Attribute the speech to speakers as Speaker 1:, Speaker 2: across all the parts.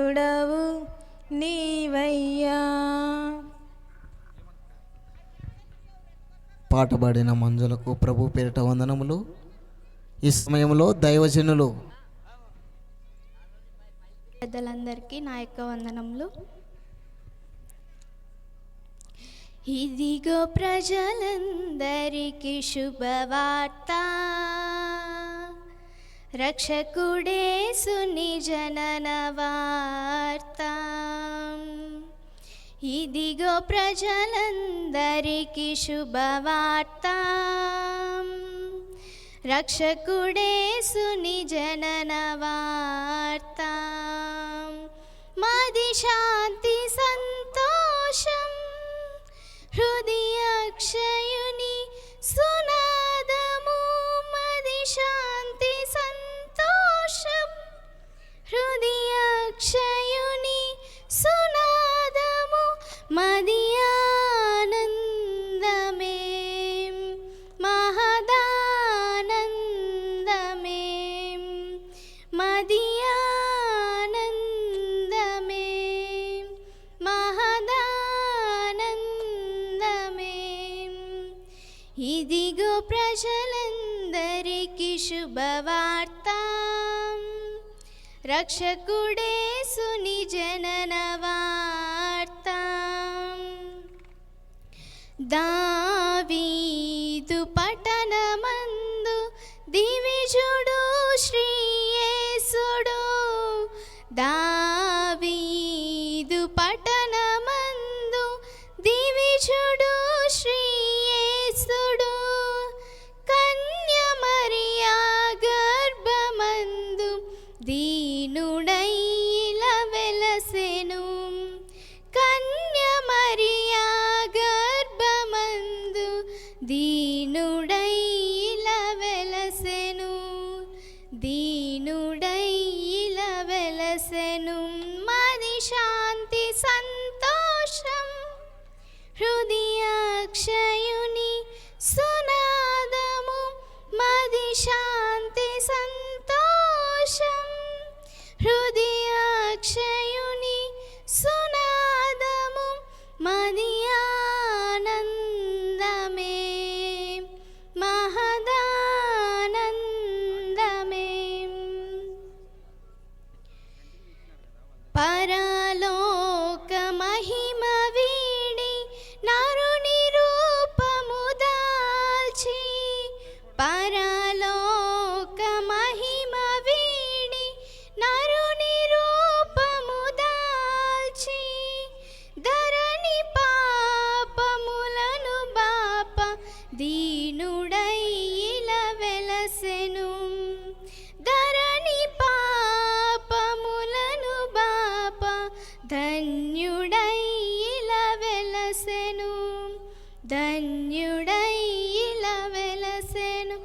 Speaker 1: పరిశుద్ధుడవు నీవయ్యా.
Speaker 2: పాట పాడిన మంజులకు ప్రభు పేరిట వందనములు. ఈ సమయంలో దైవజనులు
Speaker 3: పెద్దలందరికీ నా యొక్క వందనములు. ఇదిగో ప్రజలందరికీ శుభవార్త, రక్షకుడేసుని జనన వార్త. ఇదిగో ప్రజలందరికీ శుభవార్త, రక్షకుడేసుని జనన వార్త. మాది శాంతి సంతోషం, హృదయాక్షయుని సునాదము. మాది శాంతి సంతోషం, హృదయాక్షయుని సునాదము. మాది ఆనందమే, మహదానందమే. మాది ఆనందమే, మహదానందమే. ఇదిగో ప్రజలందరికీ శుభవార్త, రక్షకుడేసుని జనన వార్త. దావీదు పట్టణమందు దివిజుడు శ్రీయేసుడు. దావీదు పట్టణమందు దివిజుడు శ్రీయేసుడు. కన్య మరియా గర్భమందు దీనుడై ఇలా వెలసెను. కన్య మరియా గర్భమందు దీనుడై ఇలా వెలసెను. దీనుడై ఇలా వెలసెను. మాది శాంతి సంతోషం, హృదయాక్షయుని సునాదము. మాది శాంతి సంతోషం, హృదయాక్షయుని సునాదము. మాది ఆనందమే, మహదానందమే. పరలోక మహిమ వీడి నరుని రూపము దాల్చి. పరలోక మహిమ వీడి నరుని రూపము దాల్చి. ధరణి పాపములను బాప దీనుడై ఇలా వెలసెను. ధరణి పాపములను బాప ధన్యుడై ఇలా వెలసెను. ధన్యుడై ఇలా వెలసెను.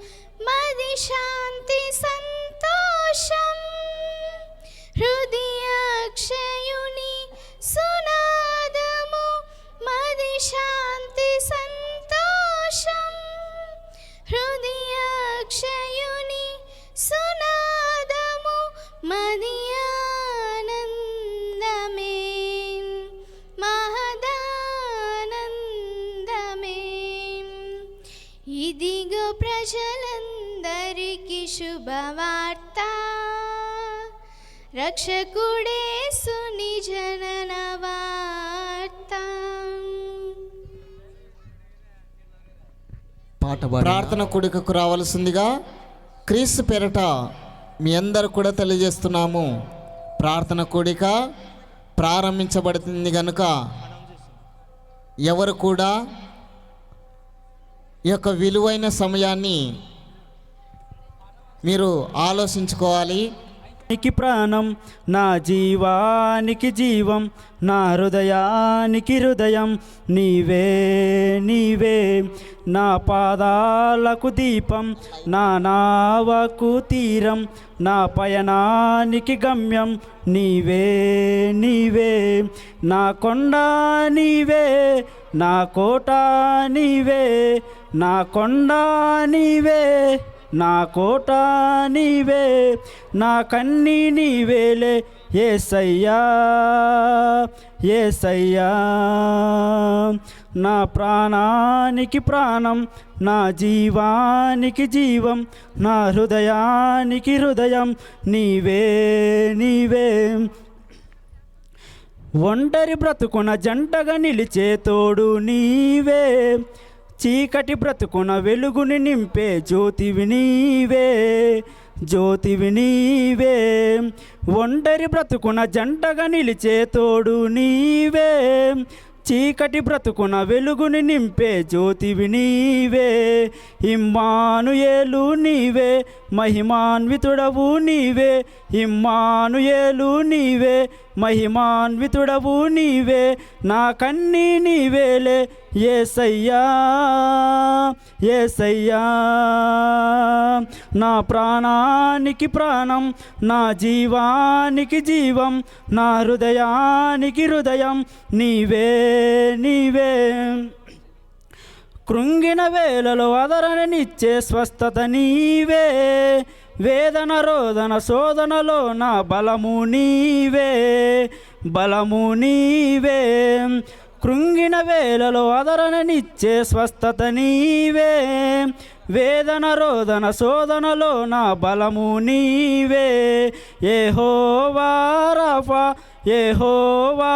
Speaker 3: మాది శాంతి సంతోషం, హృదయాక్షయుని సునాదము. మాది శాంతి సంతోషం, హృదయాక్షయుని సునాదము. మాది ఆనందమే, మహదానందమే. ఇదిగో ప్రజలందరికీ శుభవార్త, రక్షకుడేసుని జనన వార్త.
Speaker 2: ప్రార్థన కూడికకు రావాల్సిందిగా క్రీస్తు పేరట మీ అందరు కూడా తెలియజేస్తున్నాము. ప్రార్థన కూడిక ప్రారంభించబడుతుంది కనుక ఎవరు కూడా ఈ యొక్క విలువైన సమయాన్ని మీరు ఆలోచించుకోవాలి.
Speaker 4: నికి ప్రాణం, నా జీవానికి జీవం, నా హృదయానికి హృదయం. నీవే నీవే నా పాదాలకు దీపం, నా నావకు తీరం, నా పయనానికి గమ్యం. నీవే నీవే నా కొండ నీవే, నా కోట నీవే, నా కొండ నీవే, నా కోట నీవే, నా కన్నీ నీవేలే యేసయ్యా యేసయ్యా. నా ప్రాణానికి ప్రాణం, నా జీవానికి జీవం, నా హృదయానికి హృదయం నీవే నీవే. ఒంటరి బ్రతుకున జంటగా నిలిచే తోడు నీవే, చీకటి బ్రతుకున వెలుగుని నింపే జ్యోతివి నీవే జ్యోతివి నీవే. ఒంటరి బ్రతుకున జంటగా నిలిచే తోడు నీవే, చీకటి బ్రతుకున వెలుగుని నింపే జ్యోతివి నీవే. ఇమ్మానుయేలు నీవే, మహిమాన్వితుడవు నీవే. ఇమ్మానుయేలు నీవే, మహిమాన్వితుడవు నీవే. నా కన్నీ నీవేలే యేసయ్యా యేసయ్యా. నా ప్రాణానికి ప్రాణం, నా జీవానికి జీవం, నా హృదయానికి హృదయం నీవే నీవే. కృంగిన వేళలో ఆదరణనిచ్చే స్వస్థత నీవే, వేదన రోదన శోధనలో నా బలము నీవే బలము నీవే. కృంగిన వేళలో ఆదరణనిచ్చే స్వస్థత నీవే, వేదన రోదన శోధనలో నా బలము నీవే. యెహోవా రాఫా, యెహోవా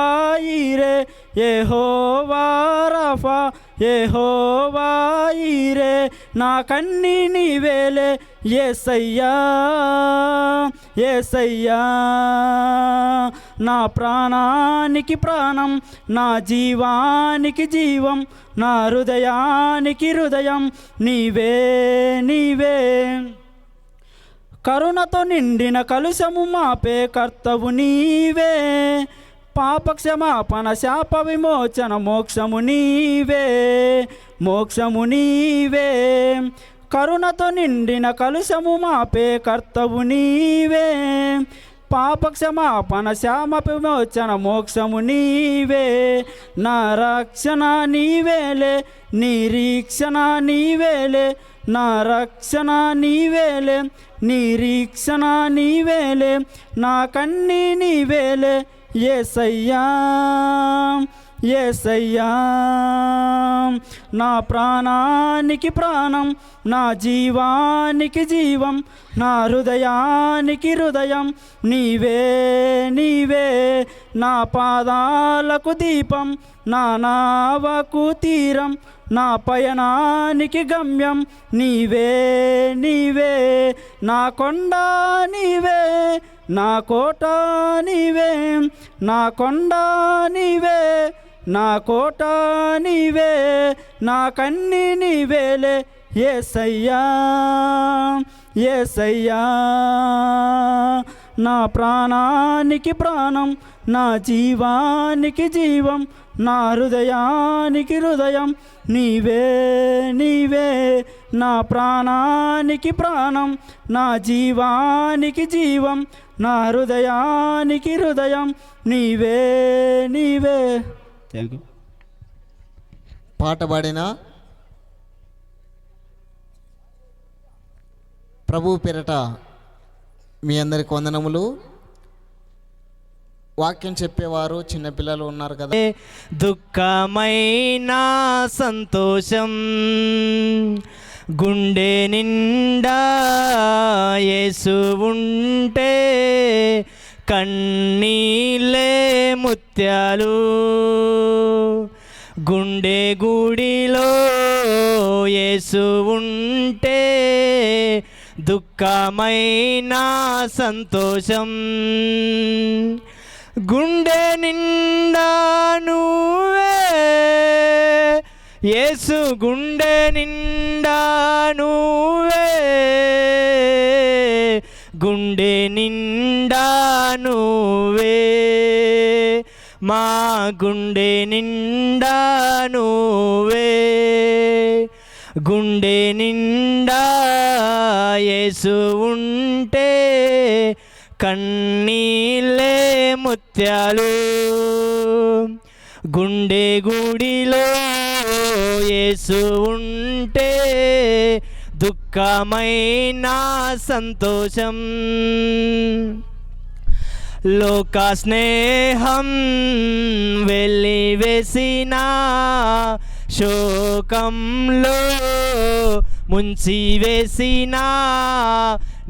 Speaker 4: ఈరే, యెహోవా రాఫా, యెహోవా ఈరే. నా కన్నీ నీవేలే యేసయ్యా యేసయ్యా. నా ప్రాణానికి ప్రాణం, నా జీవానికి జీవం, నా హృదయానికి హృదయం నీవే నీవే. కరుణతో నిండిన కలుషము మాపే కర్తవు నీవే, పాపక్షమాపణ శాప విమోచన మోక్షము నీవే మోక్షము నీవే. కరుణతో నిండిన కలుషము మాపే కర్తవు నీవే, పాపక్షమాపణ శాప విమోచన మోక్షము నీవే. నా రక్షణ నీవేలే, నిరీక్షణ నీవేలే. నా రక్షణ నీవేలే, నిరీక్షణ నీవేలే. నా కన్నీ నీవేలే యేసయ్యా యేసయ్యా. నా ప్రాణానికి ప్రాణం, నా జీవానికి జీవం, నా హృదయానికి హృదయం నీవే నీవే. నా పాదాలకు దీపం, నా నావకు తీరం, నా పయనానికి గమ్యం నీవే నీవే. నా కొండ నీవే, నా కోట నీవే, నా కొండ నీవే, నా కోట నీవే. నా కన్నీ నీవేలే యేసయ్యా యేసయ్యా. నా ప్రాణానికి ప్రాణం, నా జీవానికి జీవం, నా హృదయానికి హృదయం నీవే నీవే. నా ప్రాణానికి ప్రాణం, నా జీవానికి జీవం, నా హృదయానికి హృదయం నీవే నీవే. Thank you.
Speaker 2: పాట పాడిన ప్రభు పేరట మీ అందరికి వందనములు. వాక్యం చెప్పేవారు చిన్నపిల్లలు ఉన్నారు కదా.
Speaker 5: దుఃఖమైన సంతోషం గుండె నిండా యేసు ఉంటే, కన్నీళ్ళే ముత్యాలు గుండె గుడిలో యేసు ఉంటే, దుఃఖమైన సంతోషం గుండె నిండా నువ్వే యేసు, గుండె నిండా నువ్వే, గుండె నిండా నువ్వే. మా గుండె నిండా నువ్వే, గుండె నిండా యేసు ఉంటే, కన్నీళ్ళే ముత్యాలు గుండె గుడిలో యేసు ఉంటే, దుఃఖమైన దుఃఖమైన సంతోషం. లోక స్నేహం వెలివేసిన శోకంలో ముంచివేసిన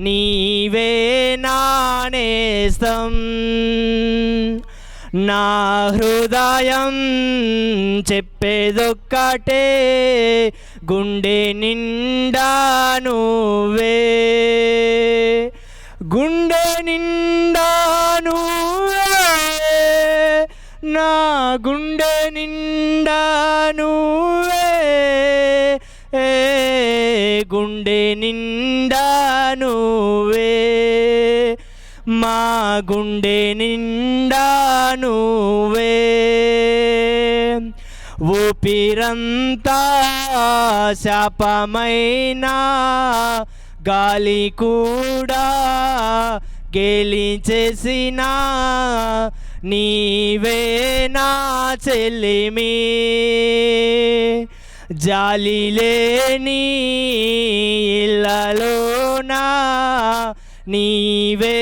Speaker 5: నీవే నా నేస్తం. నా హృదయం చెప్పేదొక్కటే, గుండె నిండా నువ్వే, గుండె నిండా నువ్వే, నా గుండె నిండా నువ్వే, గుండె నిండా నువ్వే, మా గుండె నిండా నువ్వే. ఊపిరంతా శాపమైనా గాలి కూడా గెలిచేసిన నీవే నా చెల్లిమి. జాలి లేని ఇళ్ళలోనా నీవే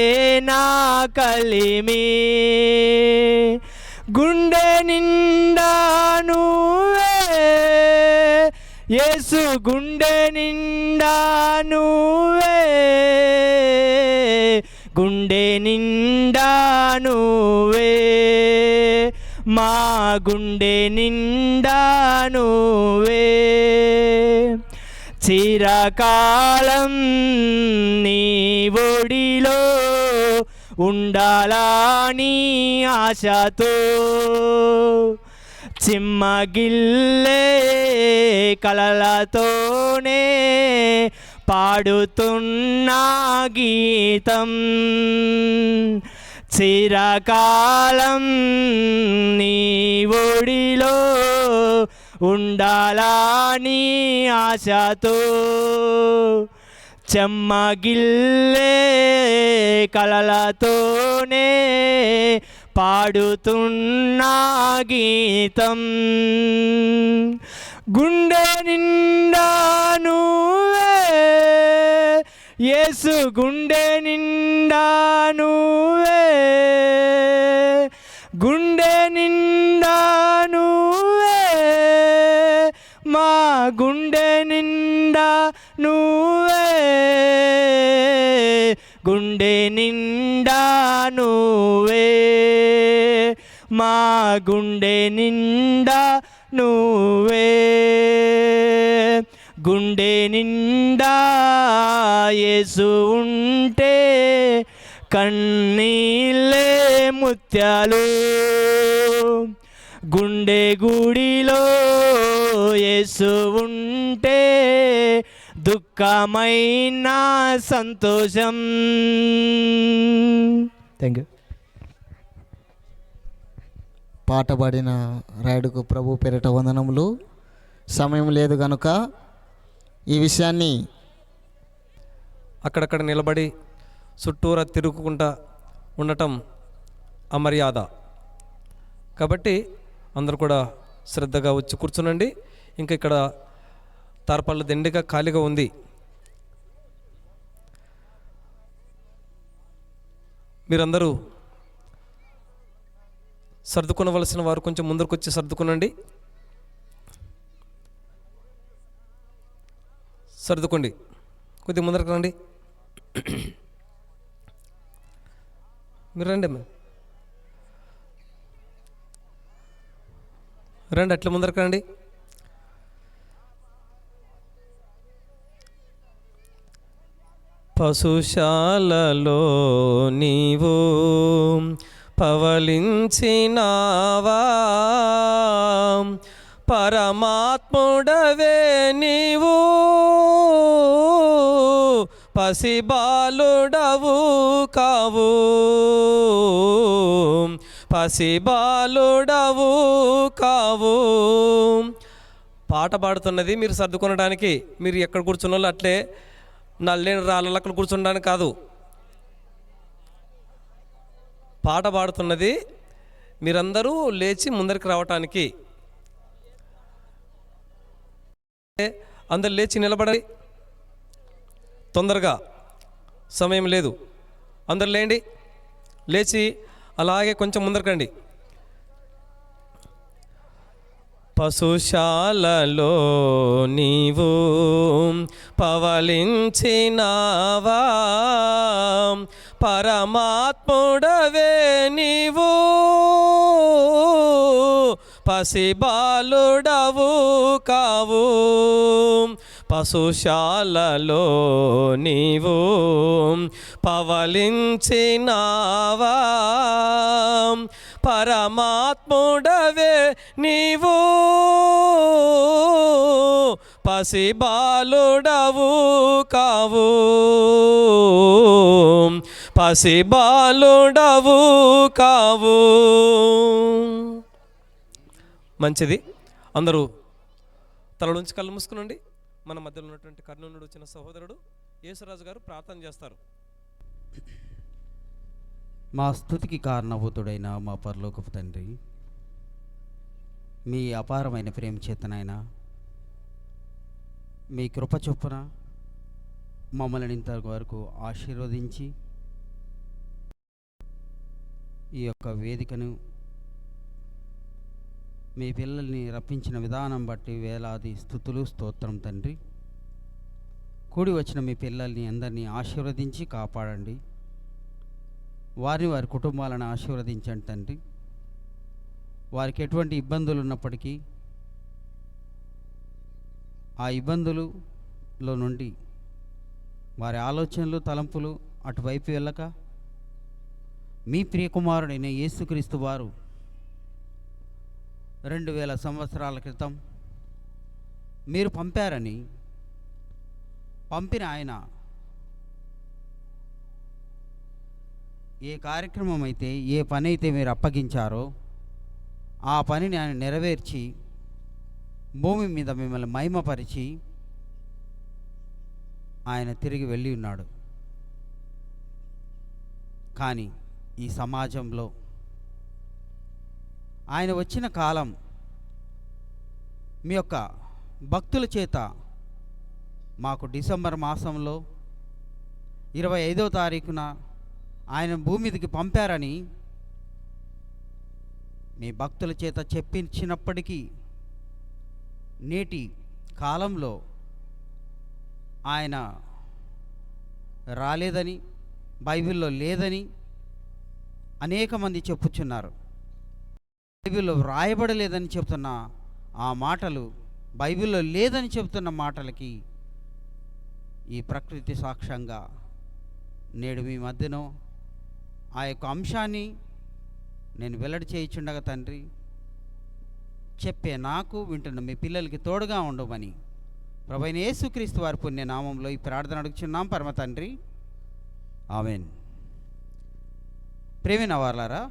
Speaker 5: నా కలిమి. గుండె నిండా నువ్వే యేసు, గుండె నిండా నువ్వే, గుండె నిండా నువ్వే, మా గుండె నిండా నువ్వే. చిరకాలం నీ ఒడిలో ఉండాలని ఆశతో చిమ్మగిల్లే కలలతోనే పాడుతున్నా గీతం. చిరకాలం నీ ఒడిలో ఉండాలని ఆశతో చెమ్మగిల్లే కలలతోనే పాడుతున్నా గీతం. గుండె నిండా నువ్వే యేసు, గుండె నిండా నువ్వే, గుండె నిండా నువ్వే, మా గుండె నిండా నువ్వే, గుండె నిండా నువ్వే, మా గుండె నిండా నువ్వే. గుండె నిండా యేసు ఉంటే కన్నీళ్ళే ముత్యాలు. గుండె గుడిలో యేసు ఉంటే దుఃఖమైన సంతోషం. Thank you.
Speaker 2: పాట పాడిన రాయుడుకు ప్రభు పేరిట వందనములు. సమయం లేదు కనుక ఈ విషయాన్ని
Speaker 6: అక్కడక్కడ నిలబడి చుట్టూరా తిరుగుకుంటా ఉండటం అమర్యాద. కాబట్టి అందరూ కూడా శ్రద్ధగా వచ్చి కూర్చునండి. ఇంకా ఇక్కడ తార్పాళ్ళు దండిగా ఖాళీగా ఉంది. మీరందరూ సర్దుకొనవలసిన వారు కొంచెం ముందరకు వచ్చి సర్దుకునండి. సర్దుకోండి, కొద్దిగా ముందరకు రండి. మీరు రండి అమ్మా, రండి, అట్లా ముందరకు రండి. పశుశాలలో నీవు పవలించినావా, పరమాత్ముడవే నీవు, పసిబాలుడవు కావు, పసిబాలుడవు కావు. పాట పాడుతున్నది మీరు సర్దుకొనడానికి. మీరు ఎక్కడ కూర్చున్న వాళ్ళు అట్లే నల్లేని రాళ్ళలో అక్కడ కూర్చుండడానికి కాదు. పాట పాడుతున్నది మీరందరూ లేచి ముందరికి రావటానికి. అందరు లేచి నిలబడాలి. తొందరగా, సమయం లేదు. అందరు లేండి, లేచి అలాగే కొంచెం ముందరకండి. పశుశాలలో నీవు పవలించినావా, పరమాత్ముడవే నీవు, పసిబాలుడవు కావు. పశుశాలలో నీవు పవలించినావా, పరమాత్ముడవే నీవు, పసిబాలుడవు కావు, పసిబాలుడవు కావు. మంచిది. అందరూ తల నుంచి కళ్ళు మూసుకునండి. మన మధ్యలో ఉన్నటువంటి కర్నూలు నుండి వచ్చిన సహోదరుడు యేసురాజు గారు ప్రార్థన చేస్తారు.
Speaker 7: మా స్తుతికి కారణభూతుడైన మా పరలోకపు తండ్రి, మీ అపారమైన ప్రేమ చేతనైనా మీ కృప చొప్పున మమ్మల్ని ఇంతవరకు ఆశీర్వదించి ఈ యొక్క వేదికను మీ పిల్లల్ని రప్పించిన విధానం బట్టి వేలాది స్తుతులు స్తోత్రం తండ్రి. కూడి వచ్చిన మీ పిల్లల్ని అందరినీ ఆశీర్వదించి కాపాడండి. వారి కుటుంబాలను ఆశీర్వదించండి తండ్రి. వారికి ఎటువంటి ఇబ్బందులు ఉన్నప్పటికీ ఆ ఇబ్బందులలో నుండి వారి ఆలోచనలు తలంపులు అటువైపు వెళ్ళక మీ ప్రియకుమారుడైన యేసుక్రీస్తు వారు 2000 సంవత్సరాల క్రితం మీరు పంపారని, పంపిన ఆయన ఏ కార్యక్రమం అయితే, ఏ పని అయితే మీరు అప్పగించారో ఆ పనిని ఆయన నెరవేర్చి భూమి మీద మిమ్మల్ని మహిమపరిచి ఆయన తిరిగి వెళ్ళి ఉన్నాడు. కానీ ఈ సమాజంలో ఆయన వచ్చిన కాలం మీ యొక్క భక్తుల చేత మాకు డిసెంబర్ మాసంలో 25వ తారీఖున ఆయన భూమి మీదకి పంపారని మీ భక్తుల చేత చెప్పించినప్పటికీ నేటి కాలంలో ఆయన రాలేదని, బైబిల్లో లేదని అనేక మంది చెప్పుచున్నారు. బైబిల్లో వ్రాయబడలేదని చెప్తున్న ఆ మాటలు, బైబిల్లో లేదని చెప్తున్న మాటలకి ఈ ప్రకృతి సాక్ష్యంగా నేడు మీ మధ్యలో ఆ యొక్క అంశాన్ని నేను వెల్లడి చేయుచుండగా తండ్రి, చెప్పే నాకు, వింటున్న మీ పిల్లలకి తోడుగా ఉండమని ప్రభువైన యేసుక్రీస్తు వారి పుణ్య నామంలో ఈ ప్రార్థన అడుగుచున్నాం పరమ తండ్రి, ఆమేన్. ప్రేమైన వారలారా,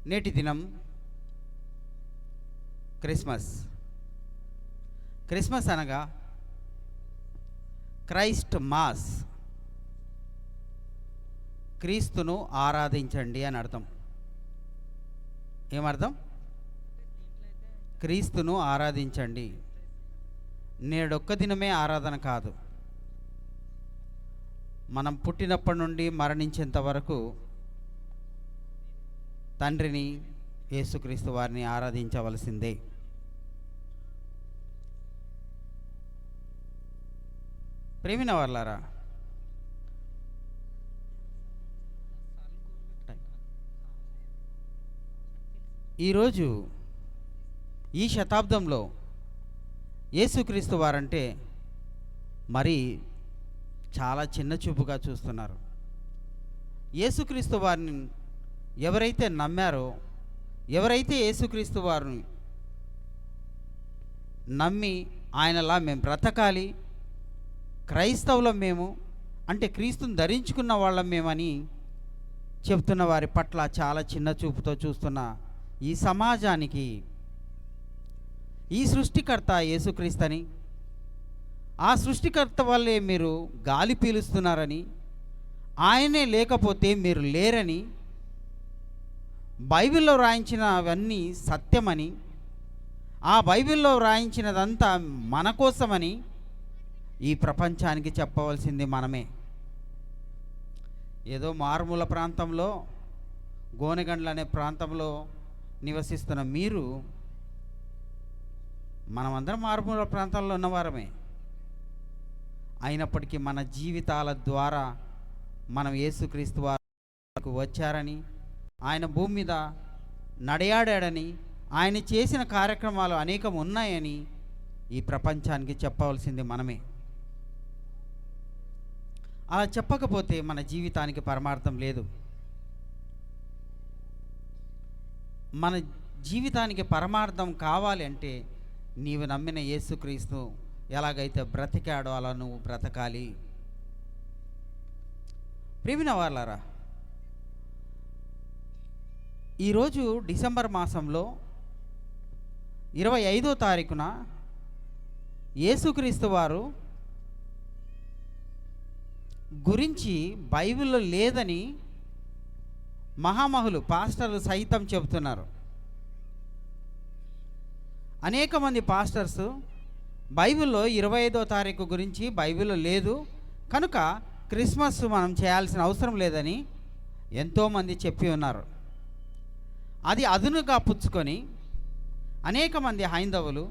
Speaker 7: నేటి దినం క్రిస్మస్ అనగా క్రైస్ట్ మాస్, క్రీస్తును ఆరాధించండి అని అర్థం. ఏమర్థం? క్రీస్తును ఆరాధించండి. నేడొక్క దినమే ఆరాధన కాదు, మనం పుట్టినప్పటి నుండి మరణించేంత వరకు తండ్రిని, యేసుక్రీస్తు వారిని ఆరాధించవలసిందే. ప్రేమిన వాళ్ళారా, ఈరోజు ఈ శతాబ్దంలో యేసుక్రీస్తు వారంటే మరి చాలా చిన్న చూపుగా చూస్తున్నారు. యేసుక్రీస్తు వారిని ఎవరైతే నమ్మారో, ఎవరైతే యేసుక్రీస్తు వారిని నమ్మి ఆయనలా మేము బ్రతకాలి, క్రైస్తవులం మేము అంటే క్రీస్తుని ధరించుకున్న వాళ్ళం మేమని చెప్తున్న వారి పట్ల చాలా చిన్న చూపుతో చూస్తున్న ఈ సమాజానికి ఈ సృష్టికర్త యేసుక్రీస్తని, ఆ సృష్టికర్త వల్లే మీరు గాలి పీలుస్తున్నారని, ఆయనే లేకపోతే మీరు లేరని, బైబిల్లో రాయించినవన్నీ సత్యమని, ఆ బైబిల్లో రాయించినదంతా మన కోసమని ఈ ప్రపంచానికి చెప్పవలసింది మనమే. ఏదో మారుమూల ప్రాంతంలో, గోనెగండ్ల అనే ప్రాంతంలో నివసిస్తున్న మీరు, మనమందరం మారుమూల ప్రాంతాల్లో ఉన్నవారమే. అయినప్పటికీ మన జీవితాల ద్వారా మనం యేసుక్రీస్తు వారికి వచ్చారని, ఆయన భూమి మీద నడయాడాడని, ఆయన చేసిన కార్యక్రమాలు అనేకం ఉన్నాయని ఈ ప్రపంచానికి చెప్పవలసింది మనమే. అలా చెప్పకపోతే మన జీవితానికి పరమార్థం లేదు. మన జీవితానికి పరమార్థం కావాలి అంటే నీవు నమ్మిన యేసుక్రీస్తు ఎలాగైతే బ్రతికాడో అలా నువ్వు బ్రతకాలి. ప్రియమైన వాళ్ళారా, ఈరోజు డిసెంబర్ మాసంలో 25వ తారీఖున యేసుక్రీస్తు వారు గురించి బైబిల్లో లేదని మహామహులు, పాస్టర్లు సైతం చెబుతున్నారు. అనేక మంది పాస్టర్స్ బైబిల్లో 25వ తారీఖు గురించి బైబిల్లో లేదు కనుక క్రిస్మస్ మనం చేయాల్సిన అవసరం లేదని ఎంతోమంది చెప్పి ఉన్నారు. అది అదునుగా పుచ్చుకొని అనేక మంది హైందవులు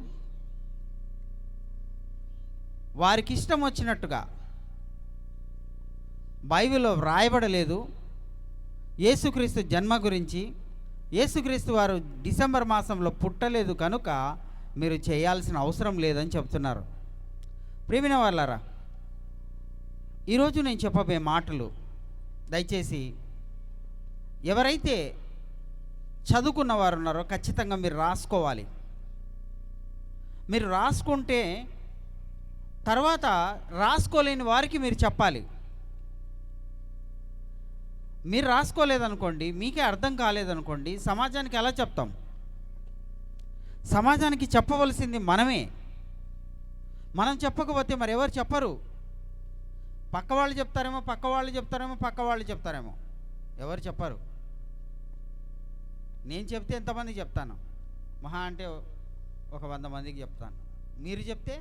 Speaker 7: వారికి ఇష్టం వచ్చినట్టుగా, బైబిల్లో వ్రాయబడలేదు యేసుక్రీస్తు జన్మ గురించి, యేసుక్రీస్తు వారు డిసెంబర్ మాసంలో పుట్టలేదు కనుక మీరు చేయాల్సిన అవసరం లేదని చెప్తున్నారు. ప్రియమైన వాళ్ళారా, ఈరోజు నేను చెప్పబోయే మాటలు దయచేసి ఎవరైతే చదువుకున్న వారు ఉన్నారో ఖచ్చితంగా మీరు రాసుకోవాలి. మీరు రాసుకుంటే తర్వాత రాసుకోలేని వారికి మీరు చెప్పాలి. మీరు రాసుకోలేదనుకోండి, మీకే అర్థం కాలేదనుకోండి, సమాజానికి ఎలా చెప్తాం? సమాజానికి చెప్పవలసింది మనమే. మనం చెప్పకపోతే మరి ఎవరు చెప్పరు? పక్క వాళ్ళు చెప్తారేమో, పక్క వాళ్ళు చెప్తారేమో, పక్క వాళ్ళు చెప్తారేమో, ఎవరు చెప్పరు. నేను చెప్తే ఎంతమందికి చెప్తాను? మహా అంటే ఒక 100 మందికి చెప్తాను. మీరు చెప్తే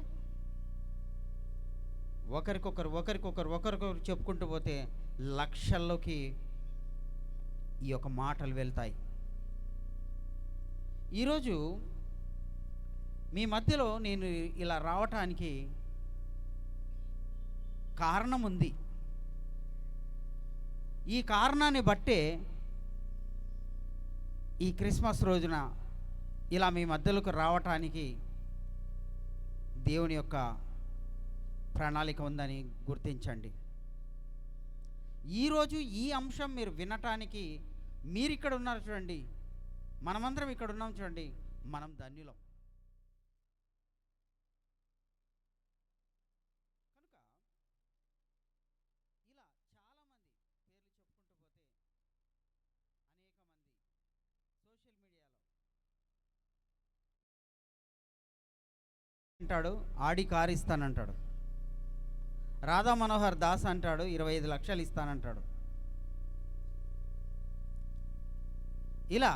Speaker 7: ఒకరికొకరు చెప్పుకుంటూ పోతే లక్షల్లోకి ఈ యొక్క మాటలు వెళ్తాయి. ఈరోజు మీ మధ్యలో నేను ఇలా రావటానికి కారణం ఉంది. ఈ కారణాన్ని బట్టే ఈ క్రిస్మస్ రోజున ఇలా మీ మధ్యలోకి రావటానికి దేవుని యొక్క ప్రణాళిక ఉందని గుర్తించండి. ఈరోజు ఈ అంశం మీరు వినటానికి మీరు ఇక్కడ ఉన్నారు చూడండి, మనమందరం ఇక్కడ ఉన్నాం చూడండి, మనం ధన్యులం. అంటాడు ఆడి కారు ఇస్తానంటాడు, రాధా మనోహర్ దాస్ అంటాడు 25 లక్షలు ఇస్తానంటాడు. ఇలా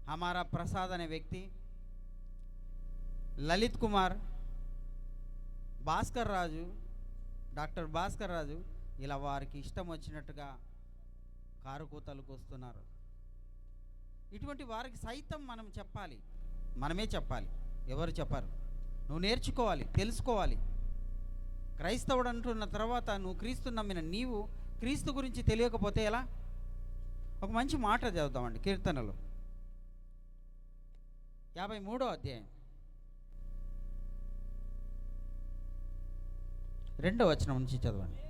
Speaker 7: హమారా ప్రసాద్ అనే వ్యక్తి, లలిత్ కుమార్, భాస్కర్ రాజు, డాక్టర్ భాస్కర్ రాజు, ఇలా వారికి ఇష్టం వచ్చినట్టుగా కారు కూతలకు వస్తున్నారు. ఇటువంటి వారికి సైతం మనం చెప్పాలి, మనమే చెప్పాలి, ఎవరు చెప్పరు. నువ్వు నేర్చుకోవాలి, తెలుసుకోవాలి. క్రైస్తవుడు అంటున్న తర్వాత నువ్వు క్రీస్తు నమ్మిన నీవు క్రీస్తు గురించి తెలియకపోతే ఎలా? ఒక మంచి మాట చదువుతామండి, కీర్తనలు 53వ అధ్యాయం 2వ వచనం నుంచి చదవండి.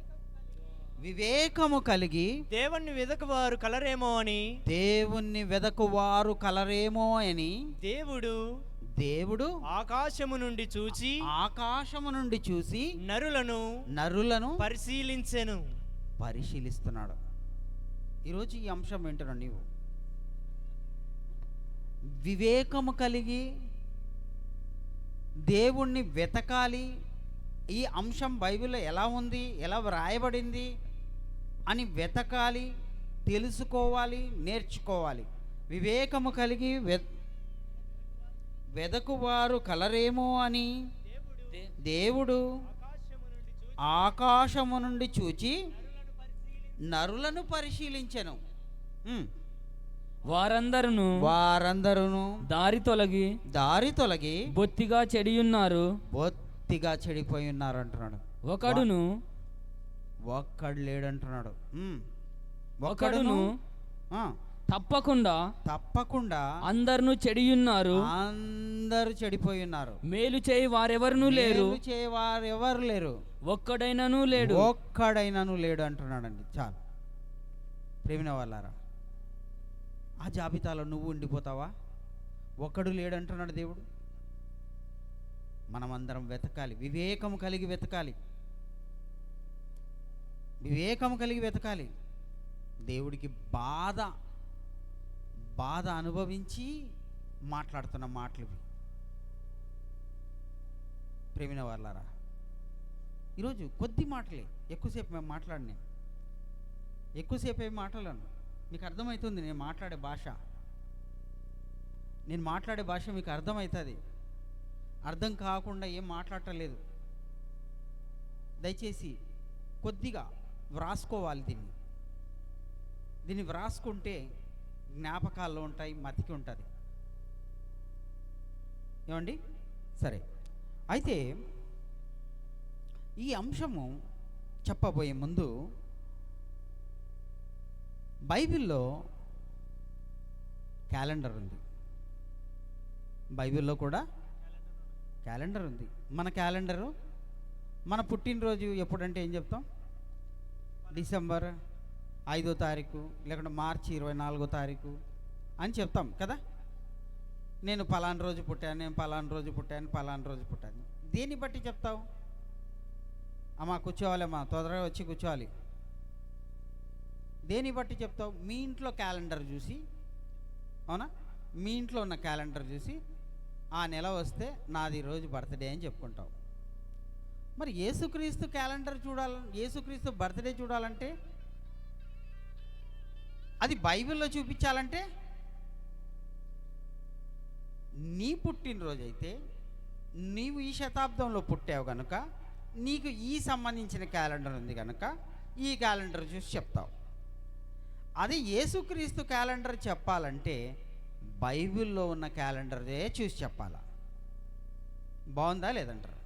Speaker 7: వివేకము కలిగి
Speaker 5: దేవుణ్ణి వెదకువారు కలరేమో అని,
Speaker 7: దేవుణ్ణి వెదకువారు కలరేమో అని దేవుడు
Speaker 5: ఆకాశము నుండి చూచి
Speaker 7: నరులను
Speaker 5: పరిశీలించెను.
Speaker 7: ఈరోజు ఈ అంశం వింటున్నావు నీవు. వివేకము కలిగి దేవుణ్ణి వెతకాలి. ఈ అంశం బైబిల్లో ఎలా ఉంది, ఎలా వ్రాయబడింది అని వెతకాలి, తెలుసుకోవాలి, నేర్చుకోవాలి. వివేకము కలిగి వెదకువారు కలరేమో అని దేవుడు ఆకాశము నుండి చూచి నరులను పరిశీలించెను. వారందరూ దారి తొలగి
Speaker 4: బొత్తిగా చెడియున్నారు.
Speaker 7: బొత్తిగా చెడిపోయి ఉన్నారు అంటున్నాడు. ఒక్కడు లేడంటున్నాడు.
Speaker 4: ఒకడును
Speaker 7: ఆ, తప్పకుండా
Speaker 4: అందరూ చెడియున్నారు.
Speaker 7: అందరూ చెడిపోయి ఉన్నారు.
Speaker 4: మేలు చేయి వారెవరు లేరు.
Speaker 7: ఎవరు లేరు.
Speaker 4: ఒక్కడైనను
Speaker 7: లేడు అంటున్నాడండి. చాలు ప్రేమిన వాళ్ళారా, ఆ జాబితాలో నువ్వు ఉండిపోతావా? ఒక్కడు లేడంటున్నాడు దేవుడు. మనమందరం వెతకాలి, వివేకము కలిగి వెతకాలి. దేవుడికి బాధ అనుభవించి మాట్లాడుతున్న మాటలు ఇవి. ప్రేమిన వాళ్ళారా, ఈరోజు కొద్ది మాటలే, ఎక్కువసేపు మేము మాట్లాడినాం. ఎక్కువసేపు ఏమి మాట్లాడను. మీకు అర్థమవుతుంది నేను మాట్లాడే భాష మీకు అర్థమవుతుంది. అర్థం కాకుండా ఏం మాట్లాడలేదు. దయచేసి కొద్దిగా వ్రాసుకోవాలి. దీన్ని వ్రాసుకుంటే జ్ఞాపకాల్లో ఉంటాయి, మతికి ఉంటుంది. ఏమండి? సరే, అయితే ఈ అంశము చెప్పబోయే ముందు బైబిల్లో క్యాలెండర్ ఉంది. బైబిల్లో కూడా క్యాలెండర్ ఉంది. మన క్యాలెండరు, మన పుట్టినరోజు ఎప్పుడంటే ఏం చెప్తాం? డిసెంబర్ 5వ తారీఖు, లేకుంటే మార్చి 24వ తారీఖు అని చెప్తాం కదా. నేను పలానా రోజు పుట్టాను. దేన్ని బట్టి చెప్తావు? అమ్మా కూర్చోవాలమ్మా, తొందరగా వచ్చి కూర్చోవాలి. దేన్ని బట్టి చెప్తావు? మీ ఇంట్లో క్యాలెండర్ చూసి, అవునా? మీ ఇంట్లో ఉన్న క్యాలెండర్ చూసి ఆ నెల వస్తే నాది రోజు బర్త్డే అని చెప్పుకుంటావు. మరి యేసుక్రీస్తు క్యాలెండర్ యేసుక్రీస్తు బర్త్డే చూడాలంటే, అది బైబిల్లో చూపించాలంటే, నీ పుట్టినరోజు అయితే నీవు ఈ శతాబ్దంలో పుట్టావు కనుక నీకు ఈ సంబంధించిన క్యాలెండర్ ఉంది కనుక ఈ క్యాలెండర్ చూసి చెప్తావు. అది యేసుక్రీస్తు క్యాలెండర్ చెప్పాలంటే బైబిల్లో ఉన్న క్యాలెండరే చూసి చెప్పాలా? బాగుందా లేదంటారు?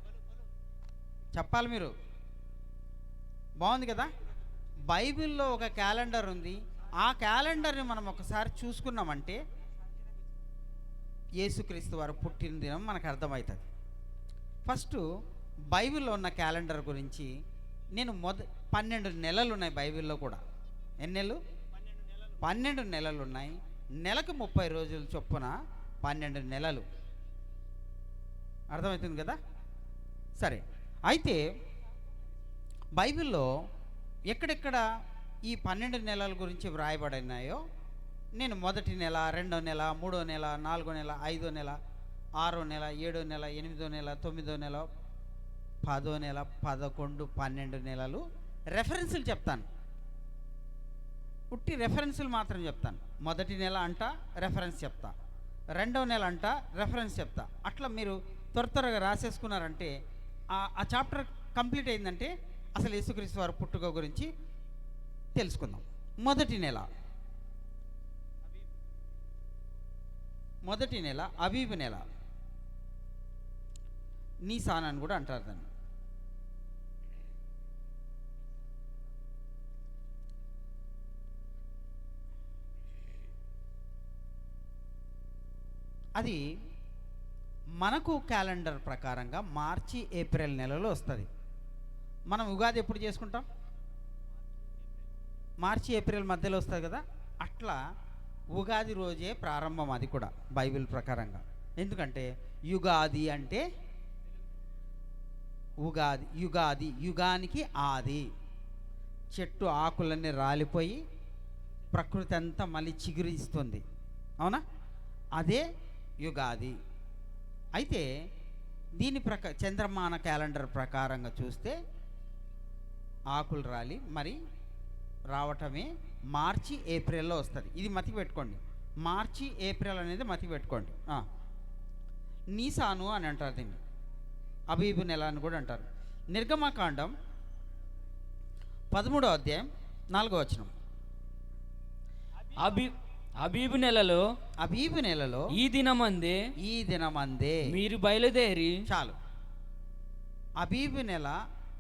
Speaker 7: చెప్పాలి మీరు. బాగుంది కదా? బైబిల్లో ఒక క్యాలెండర్ ఉంది. ఆ క్యాలెండర్ని మనం ఒకసారి చూసుకున్నామంటే యేసుక్రీస్తు వారు పుట్టిన దినం మనకు అర్థమవుతుంది. ఫస్ట్ బైబిల్లో ఉన్న క్యాలెండర్ గురించి నేను 12 నెలలు ఉన్నాయి బైబిల్లో కూడా. ఎన్ని నెలలు? 12 నెలలు ఉన్నాయి. నెలకు 30 రోజులు చొప్పున 12 నెలలు. అర్థమవుతుంది కదా? సరే, అయితే బైబిల్లో ఎక్కడెక్కడ ఈ 12 నెలల గురించి వ్రాయబడినాయో నేను 1వ నెల, 2వ నెల, 3వ నెల, 4వ నెల, 5వ నెల, 6వ నెల, 7వ నెల, 8వ నెల, 9వ నెల, 10వ నెల, 11, 12 నెలలు రెఫరెన్సులు చెప్తాను. పుట్టి రెఫరెన్సులు మాత్రం చెప్తాను. 1వ నెల అంట రెఫరెన్స్ చెప్తా, 2వ నెల అంట రెఫరెన్స్ చెప్తా. అట్లా మీరు త్వరగా రాసేసుకున్నారంటే ఆ చాప్టర్ కంప్లీట్ అయిందంటే అసలు యేసుక్రీస్తు వారి పుట్టుక గురించి తెలుసుకుందాం. 1వ నెల అబీబ్ నెల, నీసాన్ అని కూడా అంటారు దాన్ని. అది మనకు క్యాలెండర్ ప్రకారంగా మార్చి, ఏప్రిల్ నెలలో వస్తుంది. మనం ఉగాది ఎప్పుడు చేసుకుంటాం? మార్చి, ఏప్రిల్ మధ్యలో వస్తుంది కదా. అట్లా ఉగాది రోజే ప్రారంభం, అది కూడా బైబిల్ ప్రకారంగా. ఎందుకంటే యుగాది అంటే యుగానికి ఆది. చెట్టు ఆకులన్నీ రాలిపోయి ప్రకృతి అంతా మళ్ళీ చిగురిస్తుంది, అవునా? అదే యుగాది. అయితే దీని చంద్రమాన క్యాలెండర్ ప్రకారంగా చూస్తే ఆకులు రాలి మరి రావటమే మార్చి, ఏప్రిల్లో వస్తుంది. ఇది మతి పెట్టుకోండి. మార్చి, ఏప్రిల్ అనేది మతి పెట్టుకోండి. నీసాను అని అంటారు దీన్ని. అబీబు నెల అని కూడా అంటారు. నిర్గమకాండం 13వ అధ్యాయం 4వ వచనం.
Speaker 4: అబీబు నెలలో
Speaker 7: అబీబు నెలలో
Speaker 4: ఈ దినమందే మీరు బయలుదేరి.
Speaker 7: చాలు. అబీబు నెల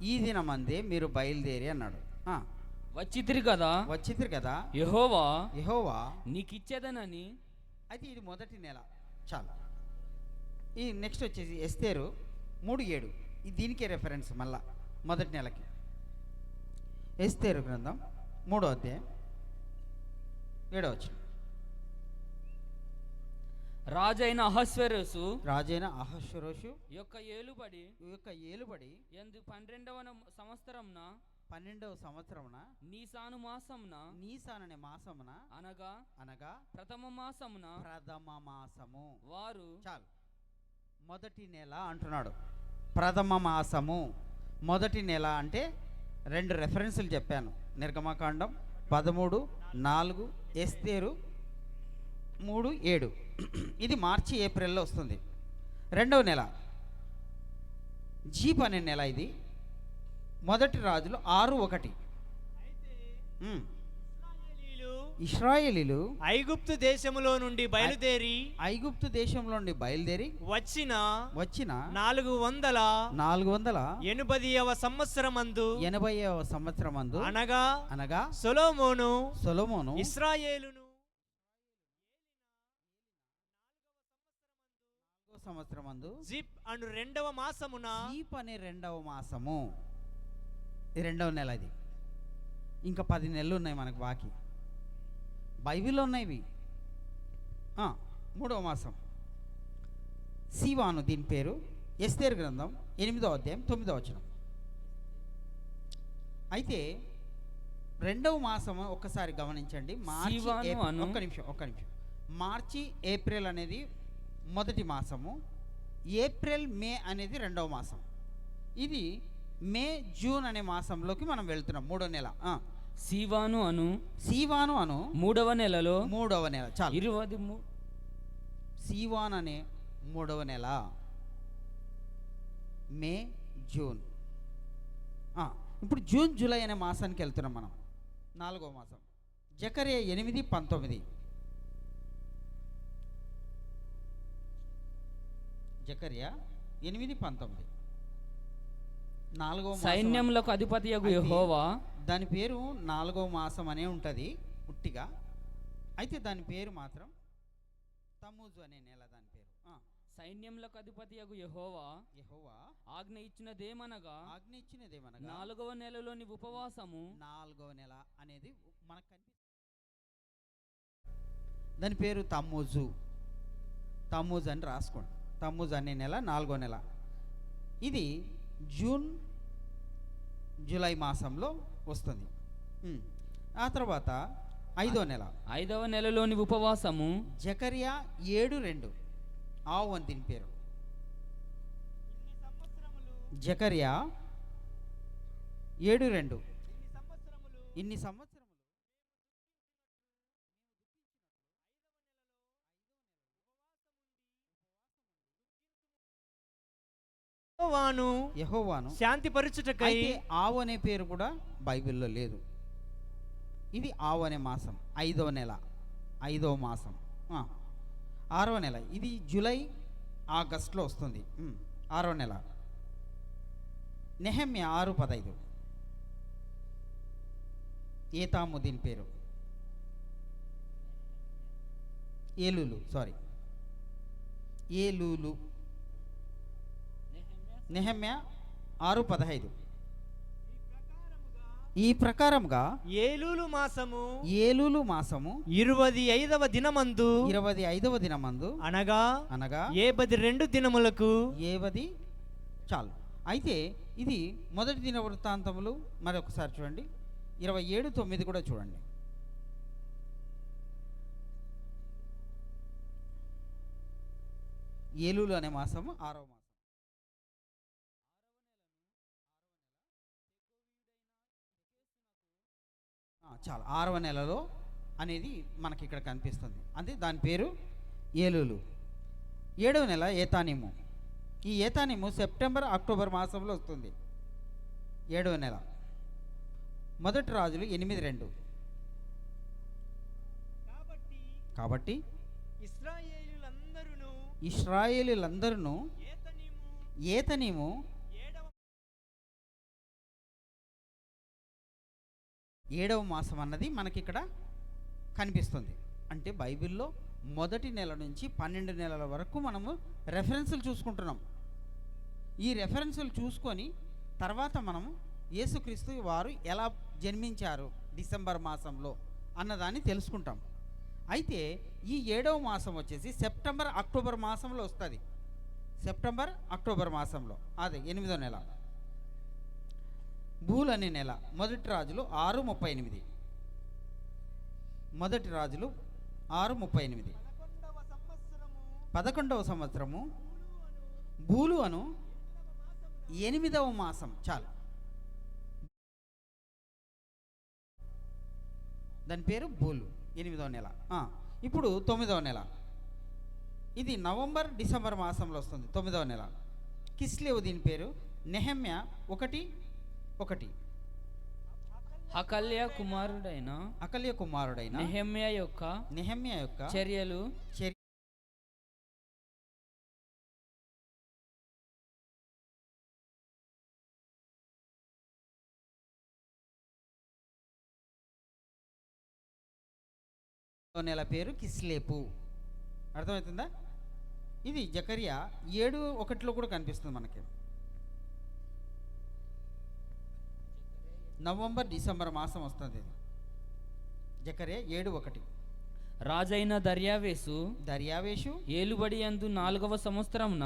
Speaker 7: ఈ దినమందే మీరు బయలుదేరి అన్నాడు.
Speaker 4: వచ్చితిరి కదా యెహోవా నీకిచ్చేదనని.
Speaker 7: అయితే ఇది మొదటి నెల. చాలు. ఈ నెక్స్ట్ వచ్చేసి ఎస్తేరు 3:7. ఇది దీనికే రెఫరెన్స్ మళ్ళా మొదటి నెలకి. ఎస్తేరు గ్రంథం 3వ అధ్యాయం 7వ వచనం.
Speaker 4: రాజైన అహశ్వేరోషు యొక్క ఏలుబడి ఎందు 12వ సంవత్సరమున నీసాను అనే మాసమున అనగా ప్రథమ మాసము వారు. చాలు. మొదటి నెల అంటున్నాడు. ప్రథమ మాసము మొదటి నెల అంటే 2 రెఫరెన్సులు చెప్పాను. నిర్గమకాండం 13:4, ఎస్తేరు 3:7. ఇది మార్చి ఏప్రిల్లో వస్తుంది. 2వ నెల జీప్ అనే నెల. ఇది మొదటి రాజులు 6:1. ఇశ్రాయేలీలు
Speaker 5: ఐగుప్తు దేశములో నుండి బయలుదేరి వచ్చిన 480వ సంవత్సరమందు అనగా సొలొమోను ఇశ్రాయేలును
Speaker 7: సంవత్సరమందు
Speaker 5: జిప్ అను 2వ మాసమున
Speaker 7: జీప్ అనే 2వ మాసము. ఈ 2వ నెల. ఇది ఇంకా 10 నెలలు ఉన్నాయి మనకు బాకీ. బైబిల్లో ఉన్నాయి ఇవి. 3వ మాసం సీవాను దీని పేరు. ఎస్తేరు గ్రంథం 8వ అధ్యాయం 9వ వచనం. అయితే 2వ మాసము ఒక్కసారి గమనించండి. ఒక్క నిమిషం. మార్చి ఏప్రిల్ అనేది మొదటి మాసము. ఏప్రిల్ మే అనేది 2వ మాసం. ఇది మే జూన్ అనే మాసంలోకి మనం వెళ్తున్నాం. 3వ నెల.
Speaker 4: సీవాను అను
Speaker 7: 3వ నెల. చాలు. సీవాన్ అనే 3వ నెల. May June. ఇప్పుడు జూన్ జూలై అనే మాసానికి వెళ్తున్నాం మనం. 4వ మాసం. జకర్యా 8:19. జకర్యా 8:19. 4వ
Speaker 4: సైన్యములకు అధిపతియగు యెహోవా.
Speaker 7: దాని పేరు 4వ మాసం అనే ఉంటుంది పుట్టిగా. అయితే దాని పేరు మాత్రం తమూజు అనే నెల. దాని పేరు
Speaker 4: సైన్యములకు అధిపతియగు యెహోవా ఆజ్ఞ ఇచ్చినదేమనగా 4వ నెలలోని ఉపవాసము.
Speaker 7: 4వ నెల అనేది మనకు కనిపిస్తుంది. దాని పేరు తమ్మూజు అని రాసుకోండి. తమ్మూజు అనే నెల 4వ నెల. ఇది జూన్ జూలై మాసంలో వస్తుంది. ఆ తర్వాత 5వ నెల.
Speaker 4: 5వ నెలలోని ఉపవాసము.
Speaker 7: జకర్యా 7:2. ఆవు అని దీని పేరు. జకర్యా 7:2. ఇన్ని సంవత్సరములు యెహోవాను
Speaker 5: శాంతిపరచుటకై.
Speaker 7: ఆవు అనే పేరు కూడా బైబిల్లో లేదు. ఇది ఆవు అనే మాసం. 5వ నెల 5వ మాసం. 6వ నెల. ఇది జూలై ఆగస్టులో వస్తుంది. 6వ నెల. నెహెమ్యా 6:15. ఏతాము దీని పేరు. ఏలూలు. నెహెమ్యా 6:15. ఈ ప్రకారముగా
Speaker 5: ఏలూలు మాసము
Speaker 7: 25వ దినమందు
Speaker 5: అనగా 72 దినములకు. చాలు. అయితే ఇది మొదటి దిన వృత్తాంతములు. మరొకసారి చూడండి. 27:9 కూడా చూడండి. ఏలూలు అనే మాసము 6వ మాసం. చాలా 6వ నెలలో అనేది మనకి ఇక్కడ కనిపిస్తుంది. అంటే దాని పేరు ఏలూలు. 7వ నెల ఏతానిము. ఈ ఏతానిము సెప్టెంబర్ అక్టోబర్ మాసంలో వస్తుంది, 7వ నెల. మొదటి రాజులు 8:2. కాబట్టి ఇశ్రాయేలీలందరూ ఏతనీము 7వ మాసం అన్నది మనకి ఇక్కడ కనిపిస్తుంది. అంటే బైబిల్లో మొదటి నెల నుంచి 12 నెలల వరకు మనము రెఫరెన్సులు చూసుకుంటున్నాం. ఈ రెఫరెన్సులు చూసుకొని తర్వాత మనము యేసుక్రీస్తు వారు ఎలా జన్మించారు డిసెంబర్ మాసంలో అన్నదాన్ని తెలుసుకుంటాం. అయితే ఈ 7వ మాసం వచ్చేసి సెప్టెంబర్ అక్టోబర్ మాసంలో వస్తుంది. సెప్టెంబర్ అక్టోబర్ మాసంలో అదే 8వ నెల. బూల్ అనే నెల. మొదటి రాజులు 6:38. మొదటి రాజులు 6:38. 11వ సంవత్సరము బూలు అను 8వ మాసం. చాలు, దాని పేరు బూలు, 8వ నెల. ఇప్పుడు 9వ నెల. ఇది నవంబర్ డిసెంబర్ మాసంలో వస్తుంది, 9వ నెల. కిస్లేవు, దీని పేరు నెహెమ్యా 1:1.
Speaker 8: అకల్య కుమారుడైన నెహెమ్యా యొక్క చర్యలు
Speaker 5: నెల పేరు కిస్లేపు. అర్థమవుతుందా? ఇది జకరియా 7:1 కూడా కనిపిస్తుంది మనకి. నవంబర్ డిసెంబర్ మాసం వస్తుంది ఇది. జకరియా 7:1.
Speaker 8: రాజైన దర్యావేషు ఏలుబడి యందు 4వ సంవత్సరమున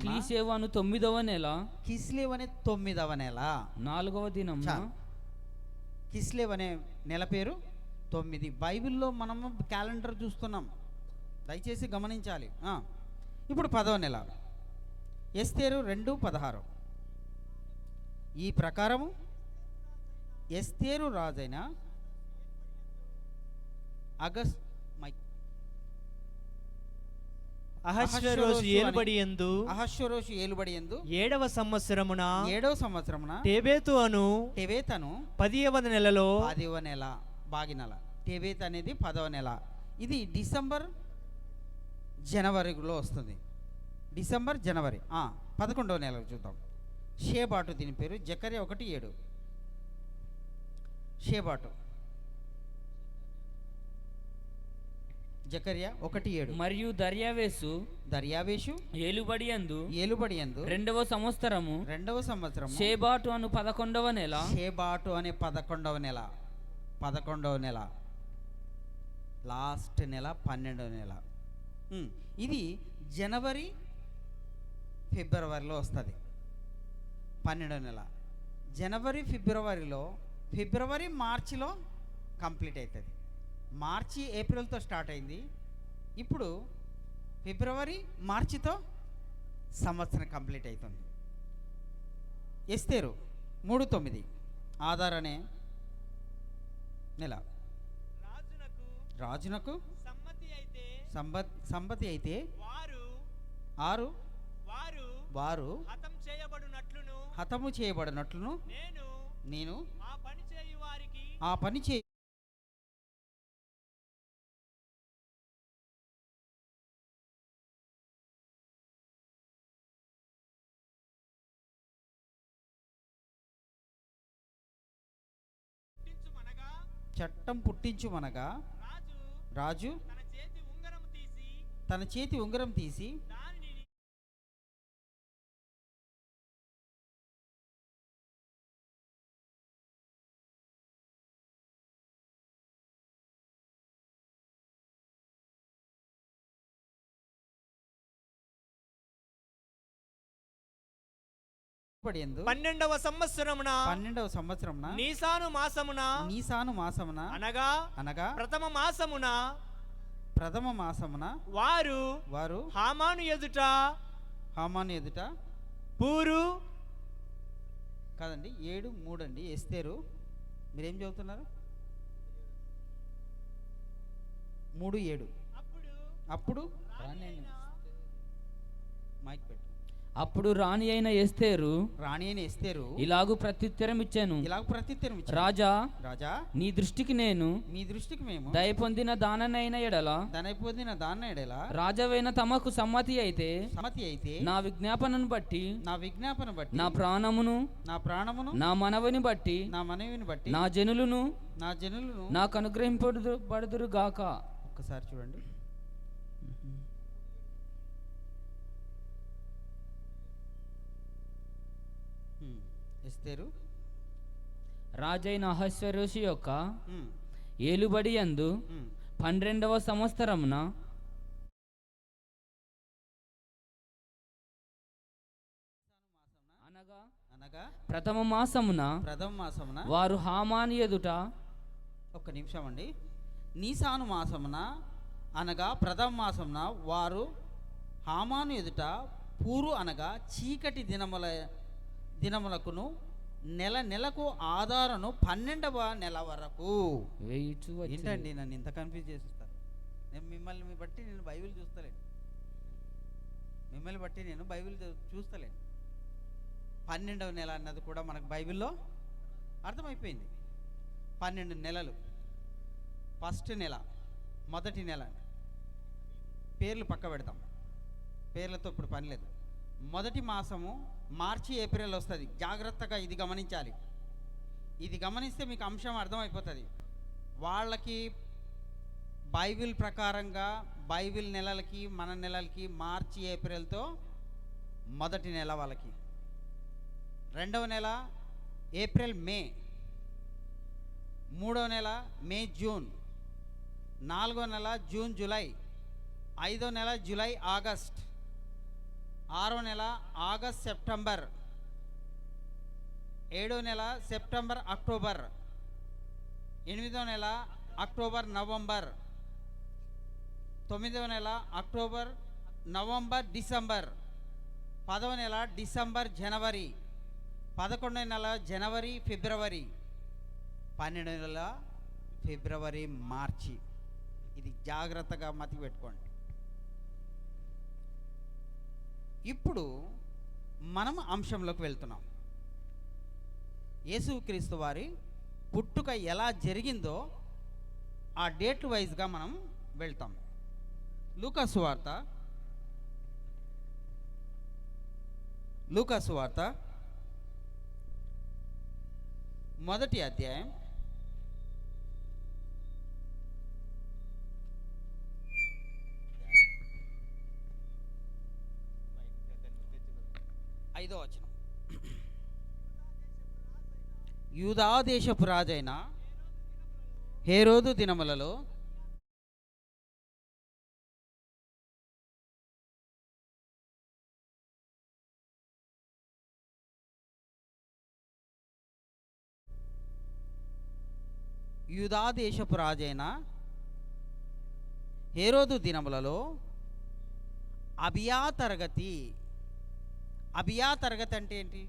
Speaker 5: కిస్లేవు
Speaker 8: అను 9వ నెల
Speaker 5: 9వ నెల
Speaker 8: 4వ దినమున.
Speaker 5: కిస్లేవ్ అనే నెల పేరు 9. బైబిల్లో మనము క్యాలెండర్ చూస్తున్నాం, దయచేసి గమనించాలి. ఇప్పుడు 10వ నెల ఎస్తేరు 2:16. ఈ ప్రకారము ఎస్తేరు రాజైన
Speaker 9: అహష్వేరోషు ఏలుబడి యందు 7వ సంవత్సరమున
Speaker 5: టెబేతు
Speaker 9: అను 10వ నెలలో
Speaker 5: 10వ నెల బాగి నెల. టెబేత్ అనేది 10వ నెల. ఇది డిసెంబర్ జనవరిలో వస్తుంది. డిసెంబర్ జనవరి 11వ నెలకు చూద్దాం. షేబాటు, దీని పేరు జకర్యా 1:7. షేబాటు జకర్యా 1:7.
Speaker 8: మరియు దర్యావేషు ఏలుబడి యందు 2వ సంవత్సరము షేబాటు అను 11వ నెల
Speaker 5: 11వ నెల లాస్ట్ నెల 12వ నెల. ఇది జనవరి ఫిబ్రవరిలో వస్తుంది. 12వ నెల జనవరి ఫిబ్రవరి మార్చిలో కంప్లీట్ అవుతుంది. మార్చి ఏప్రిల్తో స్టార్ట్ అయింది. ఇప్పుడు ఫిబ్రవరి మార్చితో సంవత్సరం కంప్లీట్ అవుతుంది. ఎస్తేరు 3:9. ఆధార్ అనే నెల. రాజునకు సంపత్తి అయితే వారు హతము చేయబడినట్లును నేను ఆ పని చే చట్టం పుట్టించుమనగా రాజు తన చేతి ఉంగరం తీసి పడియందు
Speaker 9: 12వ సంవత్సరమున నీసాను మాసమున
Speaker 5: అనగా
Speaker 9: ప్రథమ మాసమున
Speaker 5: వారు
Speaker 9: హామాను ఎదుట పూరు
Speaker 5: కాదండి 7:3 అండి. ఎస్తేరు మీరేం చదువుతున్నారు? 3:7. అప్పుడు మైక్ పెట్టు.
Speaker 8: అప్పుడు రాణి అయిన ఎస్తేరు ఇలాగు ప్రత్యుత్తరం ఇచ్చాను, రాజా
Speaker 5: రాజా
Speaker 8: నీ దృష్టికి నేను
Speaker 5: మీ దృష్టికి మేము
Speaker 8: దయ పొందిన దాననైన ఎడల రాజవైన తమకు సమ్మతి అయితే నా విజ్ఞాపనను బట్టి నా ప్రాణమును నా మనవిని బట్టి నా జనులను నాకు అనుగ్రహింపబడుదురు గాక.
Speaker 5: ఒక్కసారి చూడండి. ఎస్తేరు
Speaker 8: రాజైన అహశ్వేరోషు యొక్క ఏలుబడి యందు 12వ సంవత్సరమున అనగా ప్రథమ మాసమున వారు హామాను ఎదుట,
Speaker 5: ఒక్క నిమిషం అండి, నీసాను మాసమున అనగా ప్రథమ మాసమున వారు హామాను ఎదుట పూరు అనగా చీకటి దినములకును నెలకు ఆధారను 12వ నెల వరకు. ఏంటండి నన్ను ఇంత కన్ఫ్యూజ్ చేసిస్తారు? మిమ్మల్ని బట్టి నేను బైబిల్ చూస్తలేను, చూస్తలేను. 12వ నెల అన్నది కూడా మనకు బైబిల్లో అర్థమైపోయింది. 12 నెలలు. ఫస్ట్ నెల, మొదటి నెల, పేర్లు పక్క పెడతాం, పేర్లతో ఇప్పుడు పని లేదు. మొదటి మాసము మార్చి ఏప్రిల్ వస్తుంది. జాగ్రత్తగా ఇది గమనించాలి. ఇది గమనిస్తే మీకు అంశం అర్థమైపోతుంది. వాళ్ళకి బైబిల్ ప్రకారంగా బైబిల్ నెలలకి మన నెలలకి మార్చి ఏప్రిల్తో మొదటి నెల వాళ్ళకి. రెండవ నెల ఏప్రిల్ మే, మూడవ నెల మే జూన్, నాలుగో నెల జూన్ జూలై, ఐదో నెల జూలై ఆగస్ట్, ఆరో నెల ఆగస్ట్ సెప్టెంబర్, ఏడో నెల సెప్టెంబర్ అక్టోబర్, ఎనిమిదో నెల అక్టోబర్ నవంబర్, తొమ్మిదవ నెల అక్టోబర్ నవంబర్ డిసెంబర్, 10వ నెల డిసెంబర్ జనవరి, 11వ నెల జనవరి ఫిబ్రవరి, 12వ నెల ఫిబ్రవరి మార్చి. ఇది జాగ్రత్తగా మతి పెట్టుకోండి. ఇప్పుడు మనం అంశంలోకి వెళ్తున్నాం. యేసుక్రీస్తు వారి పుట్టుక ఎలా జరిగిందో ఆ డేట్ వైజ్గా మనం వెళ్తాం. లూకాసు వార్త మొదటి అధ్యాయం 5వ వచనం. యూదా దేశపు రాజైన హేరోదు దినములలో హేరోదు దినములలో అబియా తరగతి అంటే ఏంటి?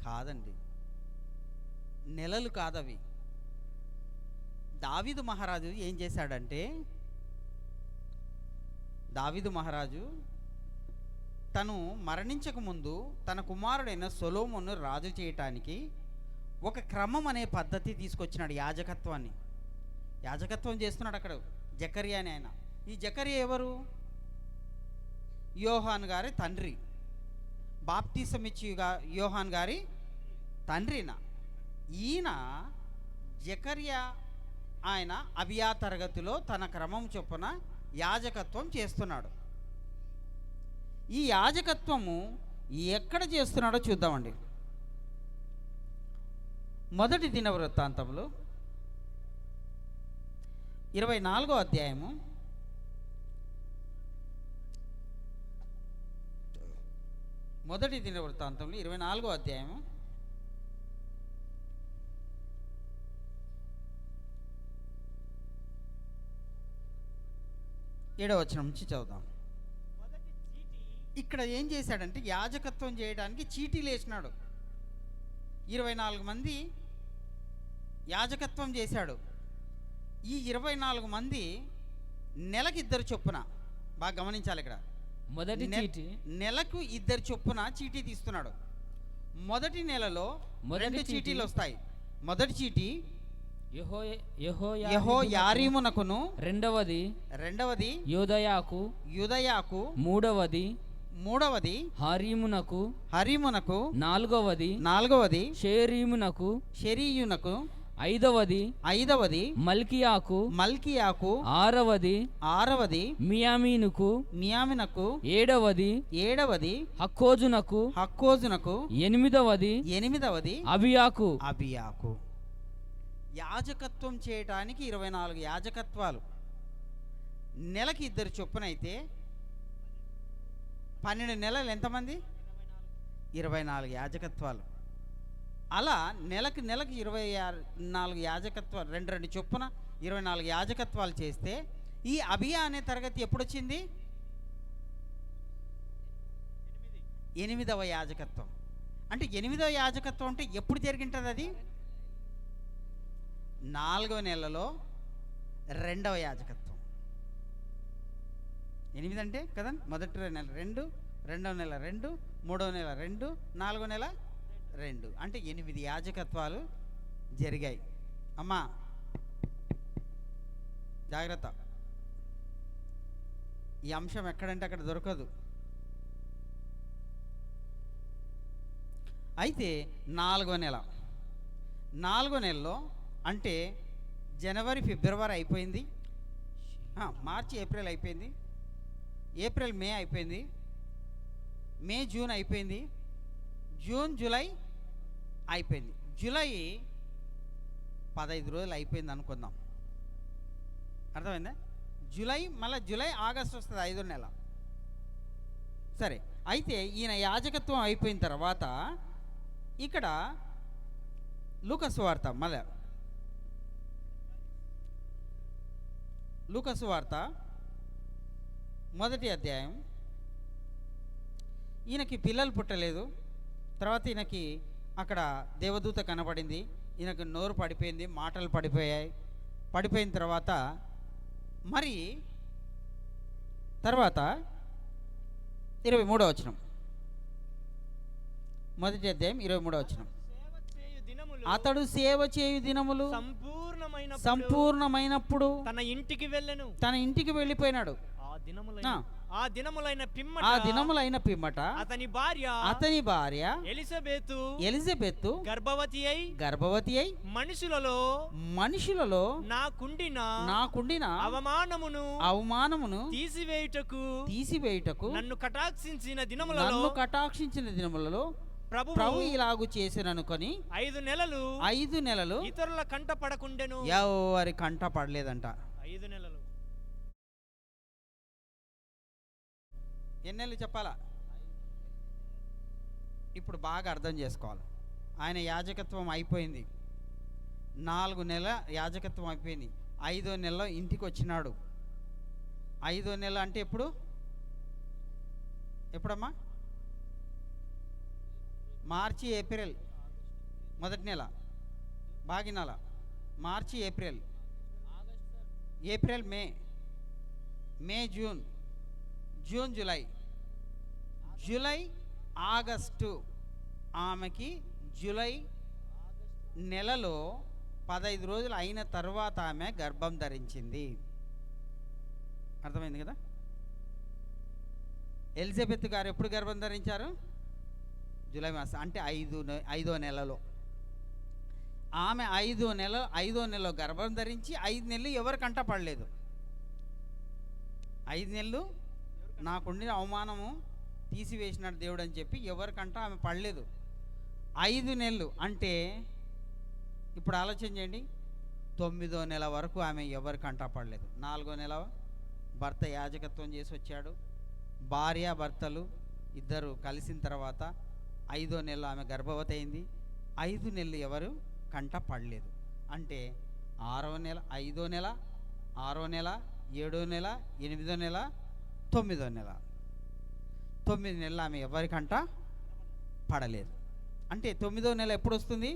Speaker 5: కాదండి, నెలలు కాదవి. దావీదు మహారాజు ఏం చేశాడంటే, దావీదు మహారాజు తను మరణించక ముందు తన కుమారుడైన సొలొమోను రాజు చేయటానికి ఒక క్రమం అనే పద్ధతి తీసుకొచ్చినాడు. యాజకత్వం చేస్తున్నాడు అక్కడ జకర్యా అని ఆయన. ఈ జకర్యా ఎవరు? యోహాన్ గారి తండ్రి, బాప్తిసం ఇచ్చి యోహాన్ గారి తండ్రిన. ఈయన జకర్యా ఆయన అబియా తరగతిలో తన క్రమం చొప్పున యాజకత్వం చేస్తున్నాడు. ఈ యాజకత్వము ఎక్కడ చేస్తున్నాడో చూద్దామండి. మొదటి దినవృత్తాంతములు 24వ అధ్యాయము 24వ అధ్యాయము 7వ వచనం నుంచి చదువుదాం. ఇక్కడ ఏం చేశాడంటే, యాజకత్వం చేయడానికి చీటీలు వేసినాడు. 24 మంది యాజకత్వం చేశాడు. ఈ 24 మంది నెలకి 2 చొప్పున, బాగా గమనించాలి ఇక్కడ,
Speaker 8: మొదటి చీటి
Speaker 5: నెలకు 2 చొప్పున చీటీ తీస్తున్నాడు. మొదటి నెలలో 2 చీటీలు వస్తాయి. మొదటి చీటీ యెహోయారీమునకును, రెండవది యూదయాకు, మూడవది హరీమునకు, నాలుగవది షెరీయునకు, ఐదవది మల్కియాకు, ఆరవది మియామినుకు, ఏడవది హక్కోజునకు, ఎనిమిదవది అబియాకు. యాజకత్వం చేయటానికి 24 యాజకత్వాలు. నెలకి 2 చొప్పున అయితే 12 నెలలు ఎంతమంది? 24 యాజకత్వాలు. అలా నెలకు 24 యాజకత్వాలు, 2 చొప్పున 24 యాజకత్వాలు చేస్తే ఈ అబియా అనే తరగతి ఎప్పుడు వచ్చింది? 8వ యాజకత్వం. అంటే 8వ యాజకత్వం అంటే ఎప్పుడు జరిగింటుంది? అది 4వ నెలలో 2వ యాజకత్వం. 8 అంటే కదా, మొదటి నెల 2, 2వ నెల 2, 3వ నెల 2, 4వ నెల 2, అంటే 8 యాజకత్వాలు జరిగాయి. అమ్మా జాగ్రత్త, ఈ అంశం ఎక్కడంటే అక్కడ దొరకదు. అయితే 4వ నెలలో అంటే జనవరి ఫిబ్రవరి అయిపోయింది, మార్చి ఏప్రిల్ అయిపోయింది, ఏప్రిల్ మే అయిపోయింది, మే జూన్ అయిపోయింది, జూన్ జూలై అయిపోయింది. జూలై 15 రోజులు అయిపోయింది అనుకుందాం. అర్థమైందా? జూలై ఆగస్టు వస్తుంది, 5వ నెల. సరే, అయితే ఈయన యాజకత్వం అయిపోయిన తర్వాత ఇక్కడ లూకాసు వార్త, లూకాసు వార్త 1వ అధ్యాయం. ఈయనకి పిల్లలు పుట్టలేదు. తర్వాత ఈయనకి అక్కడ దేవదూత కనబడింది. ఈయనకు నోరు పడిపోయింది, మాటలు పడిపోయాయి. పడిపోయిన తర్వాత మరి తర్వాత 23వ వచనం, 1వ అధ్యాయం 23వ వచనం. అతడు సేవ చేయు దినములు సంపూర్ణమైనప్పుడు
Speaker 9: తన
Speaker 5: ఇంటికి వెళ్ళిపోయినాడు.
Speaker 9: ఆ దినములైన పిమ్మట
Speaker 5: అతని భార్య ఎలిజబెతు గర్భవతి అయి మనుషులలో నాకుండిన అవమానమును తీసివేయుటకు నన్ను కటాక్షించిన దినములలో ప్రభు ఇలాగు చేసిననుకొని 5 నెలలు
Speaker 9: ఇతరుల కంట పడకుండెను.
Speaker 5: ఎవరి కంట పడలేదంట.
Speaker 9: 5 నెలలు.
Speaker 5: ఎన్ని నెలలు చెప్పాలా? ఇప్పుడు బాగా అర్థం చేసుకోవాలి. ఆయన యాజకత్వం అయిపోయింది, 4 నెలల యాజకత్వం అయిపోయింది. 5వ నెలలో ఇంటికి వచ్చినాడు. 5వ నెల అంటే ఎప్పుడమ్మా? మార్చి ఏప్రిల్, మొదటి నెల, బాగి నెల. March April May June July August. ఆమెకి జూలై నెలలో 15 రోజులు అయిన తర్వాత ఆమె గర్భం ధరించింది. అర్థమైంది కదా? ఎలిజబెత్ గారు ఎప్పుడు గర్భం ధరించారు? జూలై మాసం, అంటే 5వ నెలలో. ఆమె 5వ నెలలో గర్భం ధరించి 5 నెలలు ఎవరికంట పడలేదు. 5 నెలలు నాకుండిన అవమానము తీసివేసినాడు దేవుడు అని చెప్పి ఎవరికంట ఆమె పడలేదు. 5 నెలలు అంటే ఇప్పుడు ఆలోచన చేయండి, 9వ నెల వరకు ఆమె ఎవరికంట పడలేదు. 4వ నెల భర్త యాజకత్వం చేసి వచ్చాడు. భార్య భర్తలు ఇద్దరు కలిసిన తర్వాత 5వ నెలలో ఆమె గర్భవతి అయింది. 5 నెలలు ఎవరు కంట పడలేదు. అంటే 6వ నెల, 5వ నెల, 6వ నెల, 7వ నెల, 8వ నెల, 9వ నెల, 9 నెలలు ఆమె ఎవరికంట పడలేదు. అంటే 9వ నెల ఎప్పుడు వస్తుంది?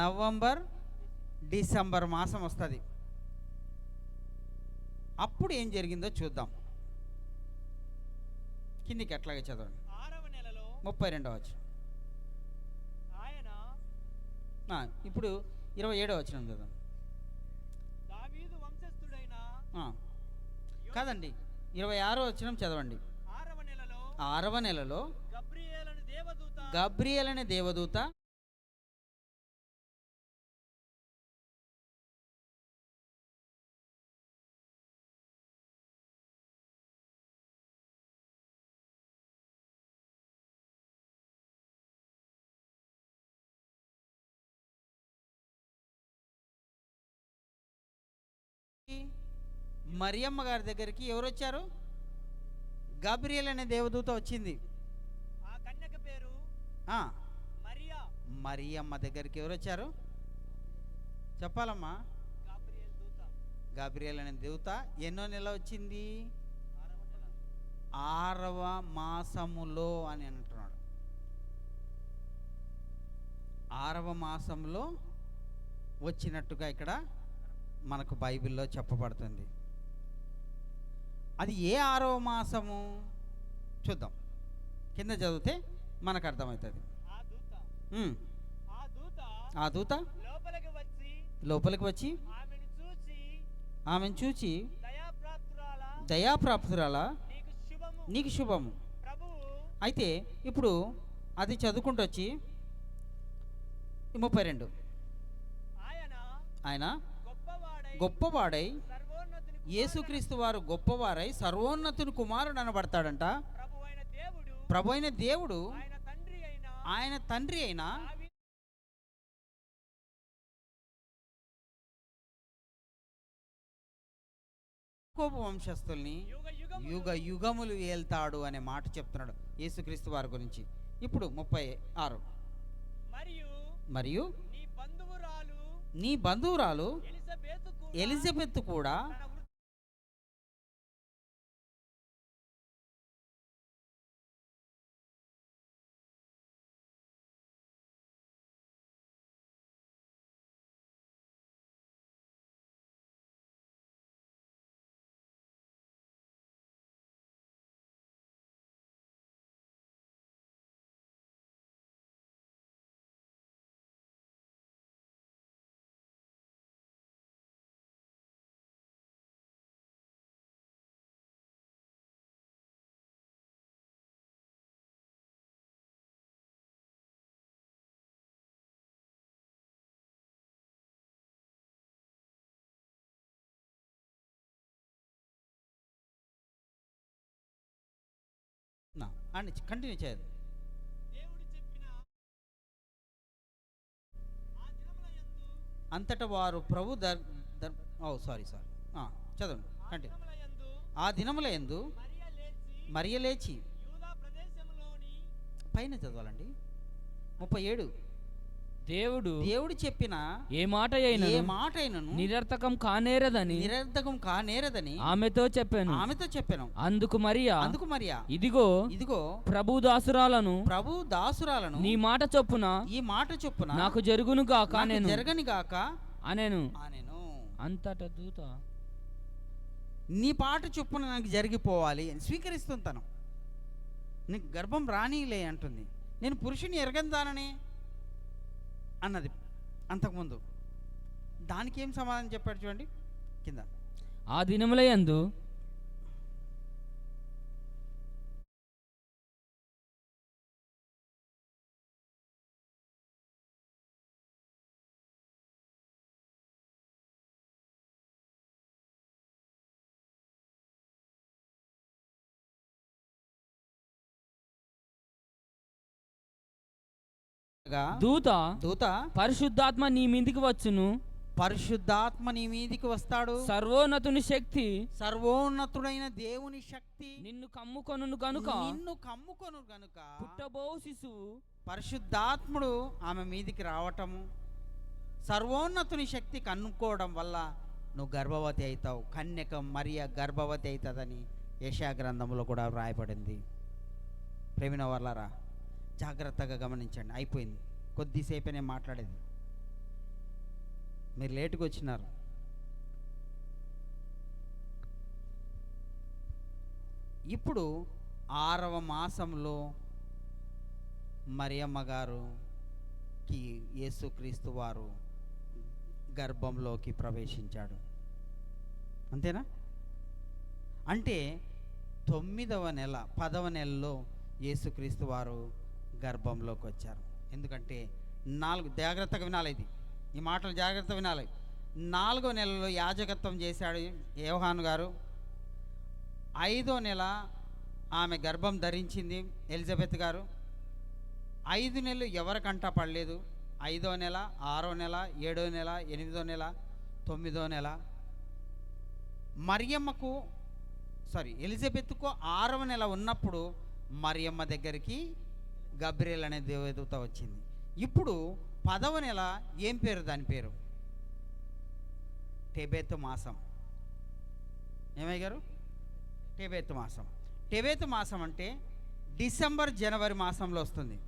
Speaker 5: నవంబర్ డిసెంబర్ మాసం వస్తుంది. అప్పుడు ఏం జరిగిందో చూద్దాం. కిందికి ఎట్లాగే చదవండి.
Speaker 9: 6వ నెలలో
Speaker 5: 32వ వచనం.
Speaker 9: ఆయన
Speaker 5: ఇప్పుడు 27వ వచనం చదవండి.
Speaker 9: దావీదు వంశస్థుడైన
Speaker 5: కాదండి, 26వ వచనం చదవండి.
Speaker 9: 6వ నెలలో
Speaker 5: 6వ నెలలో
Speaker 9: గబ్రియేల్ అనే దేవదూత
Speaker 5: మరియమ్మ గారి దగ్గరికి ఎవరు వచ్చారు? గబ్రియేల్ అనే దేవదూత వచ్చింది.
Speaker 9: ఆ కన్యక పేరు మరియా.
Speaker 5: మరియమ్మ దగ్గరికి ఎవరు వచ్చారు చెప్పాలమ్మా?
Speaker 9: గాబ్రియేల్ దూత.
Speaker 5: గబ్రియేల్ అనే దూత ఎన్నో నెల వచ్చింది? 6వ మాసములో అని అంటున్నాడు. 6వ మాసంలో వచ్చినట్టుగా ఇక్కడ మనకు బైబిల్లో చెప్పబడుతుంది. అది ఏ 6వ మాసము చూద్దాం. కింద చదివితే మనకు అర్థమవుతుంది. ఆ దూత లోపలికి వచ్చి ఆమెను చూచి దయాప్రాప్తురాలా నీకు శుభము. అయితే ఇప్పుడు అది చదువుకుంటూ వచ్చి 32 ఆయన గొప్పవాడై యేసుక్రీస్తు వారు గొప్పవారై సర్వోన్నతుని కుమారుడు అనబడతాడంట. ప్రభు అయిన దేవుడు ఆయన తండ్రి అయిన యాకోబు వంశస్థుల్ని యుగ యుగములు ఏల్తాడు అనే మాట చెప్తున్నాడు యేసుక్రీస్తు వారి గురించి. ఇప్పుడు 36 మరియు నీ బంధువురాలు ఎలిజబెత్ కూడా అని కంటిన్యూ చేయాలి. అంతటా వారు ప్రభు చదవండి కంటిన్యూ. ఆ దినముల యందు మరియ లేచి పైన చదవాలండి. 37 దేవుడు చెప్పిన
Speaker 8: ఏ మాట
Speaker 5: అయినను
Speaker 8: నిరర్థకం కానేరదని
Speaker 5: ఆమెతో చెప్పాను.
Speaker 8: అందుకు మరియా ఇదిగో ప్రభు దాసురాలను ఈ మాట చొప్పున నాకు జరుగును గాక అనేను. అంతట దూత
Speaker 5: నీ పాట చొప్పున నాకు జరిగిపోవాలి అని స్వీకరిస్తుంటాను. నీకు గర్భం రానిలే అంటుంది. నేను పురుషుని ఎరగందానని అన్నది అంతకుముందు. దానికి ఏం సమాధానం చెప్పాడు చూడండి కింద.
Speaker 8: ఆ దినముల యందు దూత పరిశుద్ధాత్మ నీ మీదికి వచ్చును.
Speaker 5: పరిశుద్ధాత్మ నీ మీదికి వస్తాడు. సర్వోన్నతుడైన దేవుని శక్తి
Speaker 8: నిన్ను కమ్ముకొను గనుక
Speaker 5: పుట్టబో శిశువు పరిశుద్ధాత్ముడు ఆమె మీదికి రావటము, సర్వోన్నతుని శక్తి కన్నుకోవడం వల్ల నువ్వు గర్భవతి అవుతావు. కన్యక మరియ గర్భవతి అవుతుందని యెషయా గ్రంథంలో కూడా వ్రాయబడింది. ప్రేమిన వాళ్ళరా జాగ్రత్తగా గమనించండి. అయిపోయింది, కొద్దిసేపే మాట్లాడేది. మీరు లేటుగా వచ్చినారు. ఇప్పుడు 6వ మాసంలో మరియమ్మ గారుకి యేసుక్రీస్తు వారు గర్భంలోకి ప్రవేశించాడు. అంతేనా? అంటే 9వ నెల 10వ నెలలో యేసుక్రీస్తు వారు గర్భంలోకి వచ్చారు. ఎందుకంటే 4 జాగ్రత్తగా వినాలి, ఈ మాటలు జాగ్రత్తగా వినాలి. 4వ నెలలో యాజకత్వం చేశాడు యోహాను గారు. 5వ నెల ఆమె గర్భం ధరించింది ఎలిజబెత్ గారు. 5 నెలలు ఎవరికంట పడలేదు. 5వ నెల, 6వ నెల, 7వ నెల, 8వ నెల, 9వ నెల. ఎలిజబెత్కు 6వ నెల ఉన్నప్పుడు మరియమ్మ దగ్గరికి గబ్రియల్ అనే దేవదూత వచ్చింది. ఇప్పుడు 10వ నెల ఏం పేరు? దాని పేరు టెబెత్ మాసం. ఏమయ్య గారు? టెబెత్ మాసం. టెబెత్ మాసం అంటే డిసెంబర్ జనవరి మాసంలో వస్తుంది.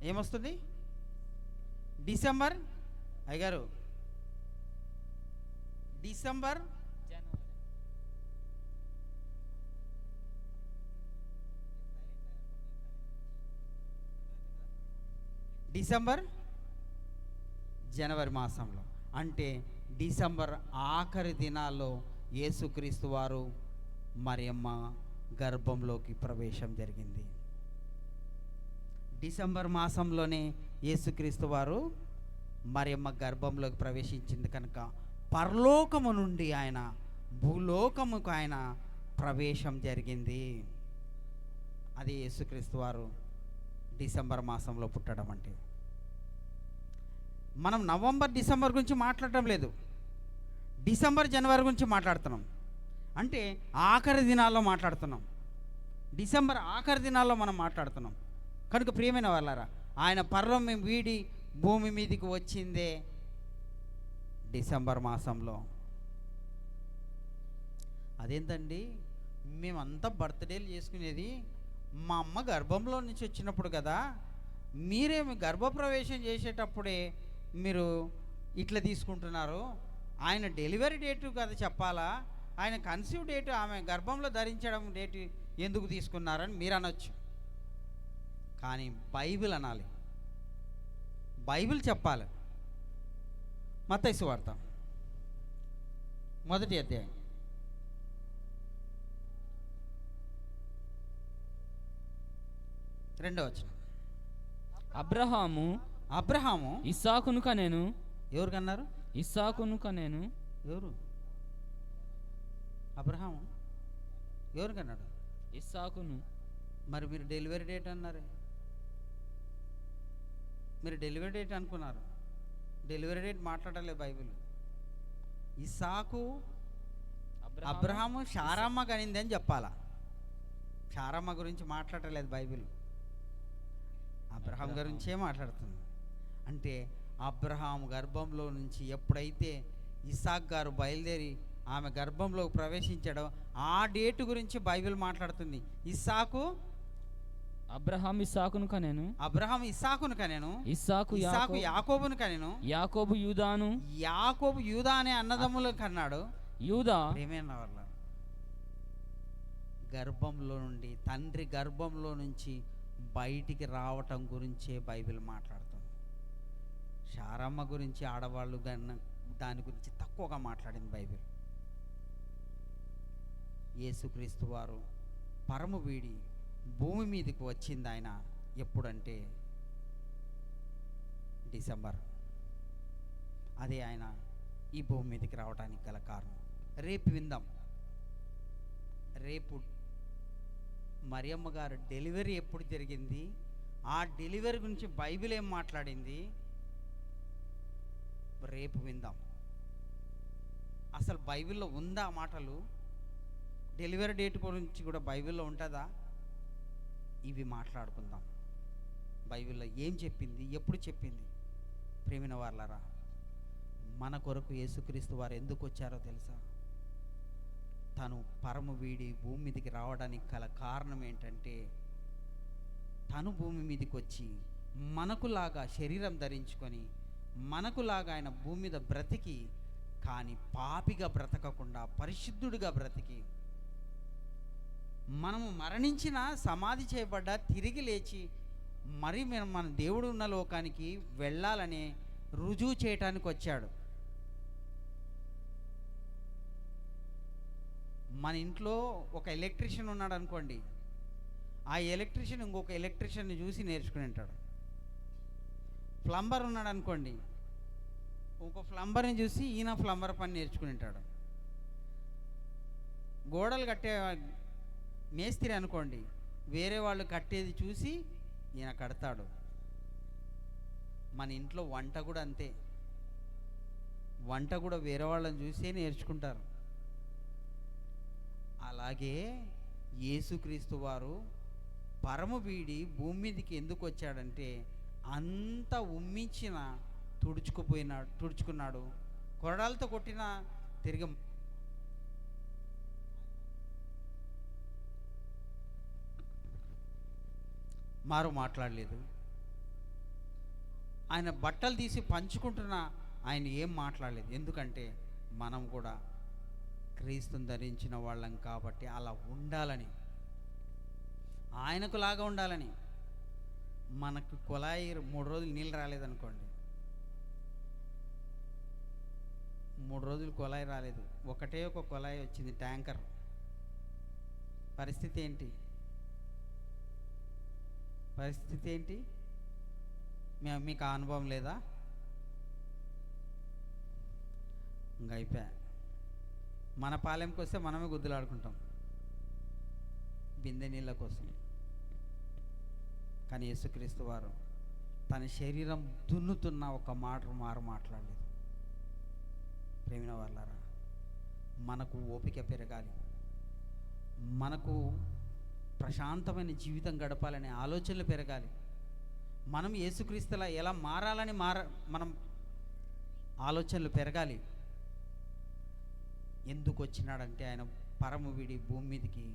Speaker 5: ఏమొస్తుంది? డిసెంబర్. అయ్యగారు, డిసెంబర్ జనవరి మాసంలో, అంటే డిసెంబర్ ఆఖరి దినాల్లో యేసుక్రీస్తు వారు మరియమ్మ గర్భంలోకి ప్రవేశం జరిగింది. డిసెంబర్ మాసంలోనే యేసుక్రీస్తు వారు మరియమ్మ గర్భంలోకి ప్రవేశించింది కనుక పరలోకము నుండి ఆయన భూలోకముకు ఆయన ప్రవేశం జరిగింది. అది యేసుక్రీస్తు వారు డిసెంబర్ మాసంలో పుట్టడం అంటే. మనం నవంబర్ డిసెంబర్ గురించి మాట్లాడటం లేదు, డిసెంబర్ జనవరి గురించి మాట్లాడుతున్నాం. అంటే ఆఖరి దినాల్లో మాట్లాడుతున్నాం, డిసెంబర్ ఆఖరి దినాల్లో మనం మాట్లాడుతున్నాం. కనుక ప్రియమైన వాళ్ళారా, ఆయన పరలోకం వీడి భూమి మీదకి వచ్చిందే డిసెంబర్ మాసంలో. అదేంటండి, మేమంతా బర్త్డేలు చేసుకునేది మా అమ్మ గర్భంలో నుంచి వచ్చినప్పుడు కదా, మీరేమి గర్భప్రవేశం చేసేటప్పుడే మీరు ఇట్లా తీసుకుంటున్నారు? ఆయన డెలివరీ డేటు కదా చెప్పాలా, ఆయన కన్సీవ్ డేటు, ఆమె గర్భంలో ధరించడం డేటు ఎందుకు తీసుకున్నారని మీరు అనొచ్చు. కానీ బైబిల్ అనాలి, బైబిల్ చెప్పాలి. మత్తయి సువార్త 1వ అధ్యాయం 2వ వచనం. అబ్రహాము
Speaker 8: ఇస్సాకును కనెను.
Speaker 5: ఎవరు కన్నారు?
Speaker 8: ఇస్సాకును కనెను.
Speaker 5: ఎవరు? అబ్రహాము ఎవరు కన్నాడు?
Speaker 8: ఇస్సాకును.
Speaker 5: మరి మీరు డెలివరీ డేట్ అన్నారే, మీరు డెలివరీ డేట్ అనుకున్నారు. డెలివరీ డేట్ మాట్లాడలేదు బైబిల్. ఇస్సాకు అబ్రహాము శారమ్మ కనింది అని చెప్పాలా. శారమ్మ గురించి మాట్లాడలేదు బైబిల్, అబ్రహాం గురించే మాట్లాడుతుంది. అంటే అబ్రహాం గర్భంలో నుంచి ఎప్పుడైతే ఇస్సాక్ గారు బయలుదేరి ఆమె గర్భంలో ప్రవేశించడం, ఆ డేటు గురించి బైబిల్ మాట్లాడుతుంది.
Speaker 8: అబ్రహాం ఇస్సాకును కనెను.
Speaker 5: ఇస్సాకు యాకోబును కనెను.
Speaker 8: యాకోబు
Speaker 5: యూదా అనే అన్నదమ్ములు కన్నాడు.
Speaker 8: యూదా
Speaker 5: ఏమైనా వాళ్ళ గర్భంలో నుండి, తండ్రి గర్భంలో నుంచి బయటికి రావటం గురించే బైబిల్ మాట్లాడుతుంది. శారమ్మ గురించి, ఆడవాళ్ళు దాని గురించి తక్కువగా మాట్లాడింది బైబిల్. యేసుక్రీస్తు వారు పరము వీడి భూమి మీదకి వచ్చింది ఆయన ఎప్పుడంటే డిసెంబర్. అదే ఆయన ఈ భూమి మీదకి రావడానికి గల కారణం. రేపు విందాం. రేపు మరియమ్మ గారు డెలివరీ ఎప్పుడు జరిగింది, ఆ డెలివరీ గురించి బైబిల్ ఏం మాట్లాడింది, రేపు విందాం. అసలు బైబిల్లో ఉందా మాటలు? డెలివరీ డేట్ గురించి కూడా బైబిల్లో ఉంటుందా? ఇవి మాట్లాడుకుందాం. బైబిల్లో ఏం చెప్పింది, ఎప్పుడు చెప్పింది? ప్రేమిన వాళ్ళరా, మన కొరకు యేసుక్రీస్తు వారు ఎందుకు వచ్చారో తెలుసా? తను పరము వీడి భూమి మీదకి రావడానికి గల కారణం ఏంటంటే, తను భూమి మీదకి వచ్చి మనకులాగా శరీరం ధరించుకొని మనకులాగా ఆయన భూమి మీద బ్రతికి, కానీ పాపిగా బ్రతకకుండా పరిశుద్ధుడిగా బ్రతికి మనము మరణించిన, సమాధి చేయబడ్డ, తిరిగి లేచి మరి మన దేవుడు ఉన్న లోకానికి వెళ్ళాలని రుజువు చేయటానికి వచ్చాడు. మన ఇంట్లో ఒక ఎలక్ట్రీషియన్ ఉన్నాడు అనుకోండి, ఆ ఎలక్ట్రీషియన్ ఇంకొక ఎలక్ట్రీషియన్ని చూసి నేర్చుకుని ఉంటాడు. ప్లంబర్ ఉన్నాడు అనుకోండి, ఇంకో ప్లంబర్ని చూసి ఈయన ప్లంబర్ పని నేర్చుకుని ఉంటాడు. గోడలు కట్టే మేస్త్రి అనుకోండి, వేరే వాళ్ళు కట్టేది చూసి ఈయన కడతాడు. మన ఇంట్లో వంట కూడా అంతే, వంట కూడా వేరే వాళ్ళని చూసే నేర్చుకుంటారు. అలాగే యేసుక్రీస్తు వారు పరము వీడి భూమి మీదకి ఎందుకు వచ్చాడంటే, అంత ఉమ్మించిన తుడుచుకున్నాడు, కొరడాలతో కొట్టిన తిరిగి మాట్లాడలేదు. ఆయన బట్టలు తీసి పంచుకుంటున్నా ఆయన ఏం మాట్లాడలేదు. ఎందుకంటే మనం కూడా క్రీస్తుని ధరించిన వాళ్ళం కాబట్టి అలా ఉండాలని, ఆయనకు లాగా ఉండాలని. మనకు కుళాయి 3 రోజులు నీళ్ళు రాలేదనుకోండి, 3 రోజులు కుళాయి రాలేదు, ఒకటే ఒక కుళాయి వచ్చింది, ట్యాంకర్. పరిస్థితి ఏంటి? మీకు ఆ అనుభవం లేదా? ఇంకా అయిపోయా. మన పాలెంకి వస్తే మనమే గుద్దులాడుకుంటాం బిందె నీళ్ళ కోసం. కానీ యేసుక్రీస్తు వారు తన శరీరం దున్నుతున్న ఒక మాట్లాడలేదు. ప్రేమిన వాళ్ళారా, మనకు ఓపిక పెరగాలి, మనకు ప్రశాంతమైన జీవితం గడపాలనే ఆలోచనలు పెరగాలి. మనం యేసుక్రీస్తులా ఎలా మారాలని మనం ఆలోచనలు పెరగాలి. ఎందుకు వచ్చినాడంటే ఆయన పరము వీడి భూమి మీదకి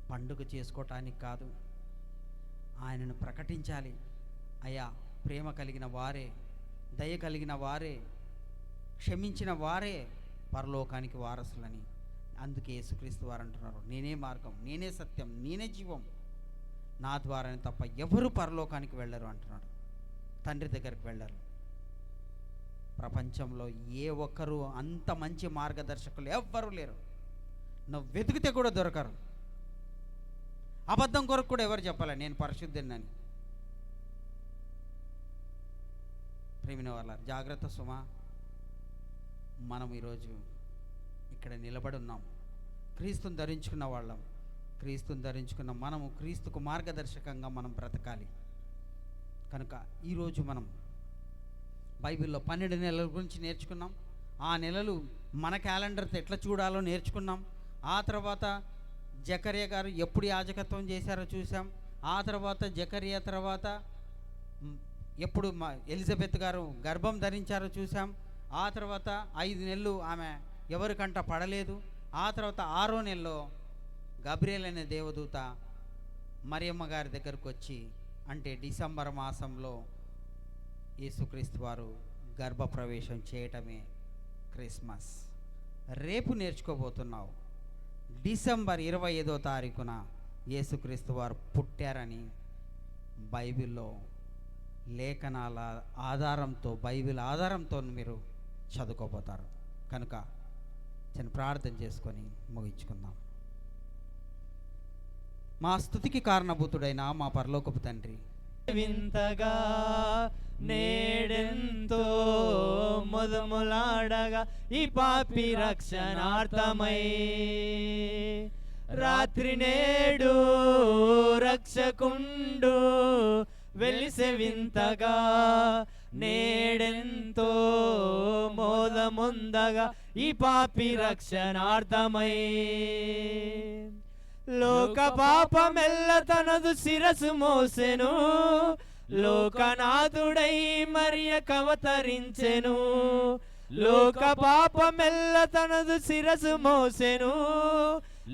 Speaker 5: పండుగ చేసుకోవటానికి కాదు, ఆయనను ప్రకటించాలి. అయ్యా, ప్రేమ కలిగిన వారే, దయ కలిగిన వారే, క్షమించిన వారే పరలోకానికి వారసులని. అందుకే యేసుక్రీస్తు వారు అంటున్నారు, నేనే మార్గం, నేనే సత్యం, నేనే జీవం, నా ద్వారానే తప్ప ఎవరు పరలోకానికి వెళ్ళరు అంటున్నాడు. తండ్రి దగ్గరికి వెళ్ళరు. ప్రపంచంలో ఏ ఒక్కరు అంత మంచి మార్గదర్శకులు ఎవ్వరూ లేరు. నువ్వు వెతికితే కూడా దొరకరు. అబద్ధం కొరకు కూడా ఎవరు చెప్పాలి నేను పరిశుద్ధుడినని. ప్రేమిన వాళ్ళ జాగ్రత్త సుమా. మనం ఈరోజు ఇక్కడ నిలబడి ఉన్నాం, క్రీస్తుని ధరించుకున్న వాళ్ళం. క్రీస్తుని ధరించుకున్న మనము క్రీస్తుకు మార్గదర్శకంగా మనం బ్రతకాలి. కనుక ఈరోజు మనం బైబిల్లో 12 నెలల గురించి నేర్చుకున్నాం. ఆ నెలలు మన క్యాలెండర్తో ఎట్లా చూడాలో నేర్చుకున్నాం. ఆ తర్వాత జకర్యా గారు ఎప్పుడు యాజకత్వం చేశారో చూసాం. ఆ తర్వాత జకర్యా తర్వాత ఎప్పుడు ఎలిజబెత్ గారు గర్భం ధరించారో చూసాం. ఆ తర్వాత 5 నెలలు ఆమె ఎవరికంట పడలేదు. ఆ తర్వాత 6వ నెలలో గబ్రియల్ అనే దేవదూత మరియమ్మ గారి దగ్గరకు వచ్చి, అంటే డిసెంబర్ మాసంలో యేసుక్రీస్తు వారు గర్భప్రవేశం చేయటమే క్రిస్మస్. రేపు నేర్చుకోబోతున్నావు డిసెంబర్ 25వ తారీఖున యేసుక్రీస్తు వారు పుట్టారని బైబిల్లో లేఖనాల ఆధారంతో, బైబిల్ ఆధారంతో మీరు చదువుకోబోతారు. కనుక చిన్న ప్రార్థన చేసుకొని ముగించుకుందాం. మా స్తుతికి కారణభూతుడైన మా పరలోకపు తండ్రి,
Speaker 9: వింతగా నేడెంతో మొదములాడగా ఈ పాపి రక్షణార్థమై రాత్రి నేడు రక్షకుండు వెలిసె వింతగా నేడెంతో మోదముందగా ఈ పాపి రక్షణార్థమై లోక పాపమెల్ల తనదు శిరసు మోసెను లోకనాథుడై మరియ కవతరించెను లోక పాపమెల్ల తనదు శిరసు మోసెను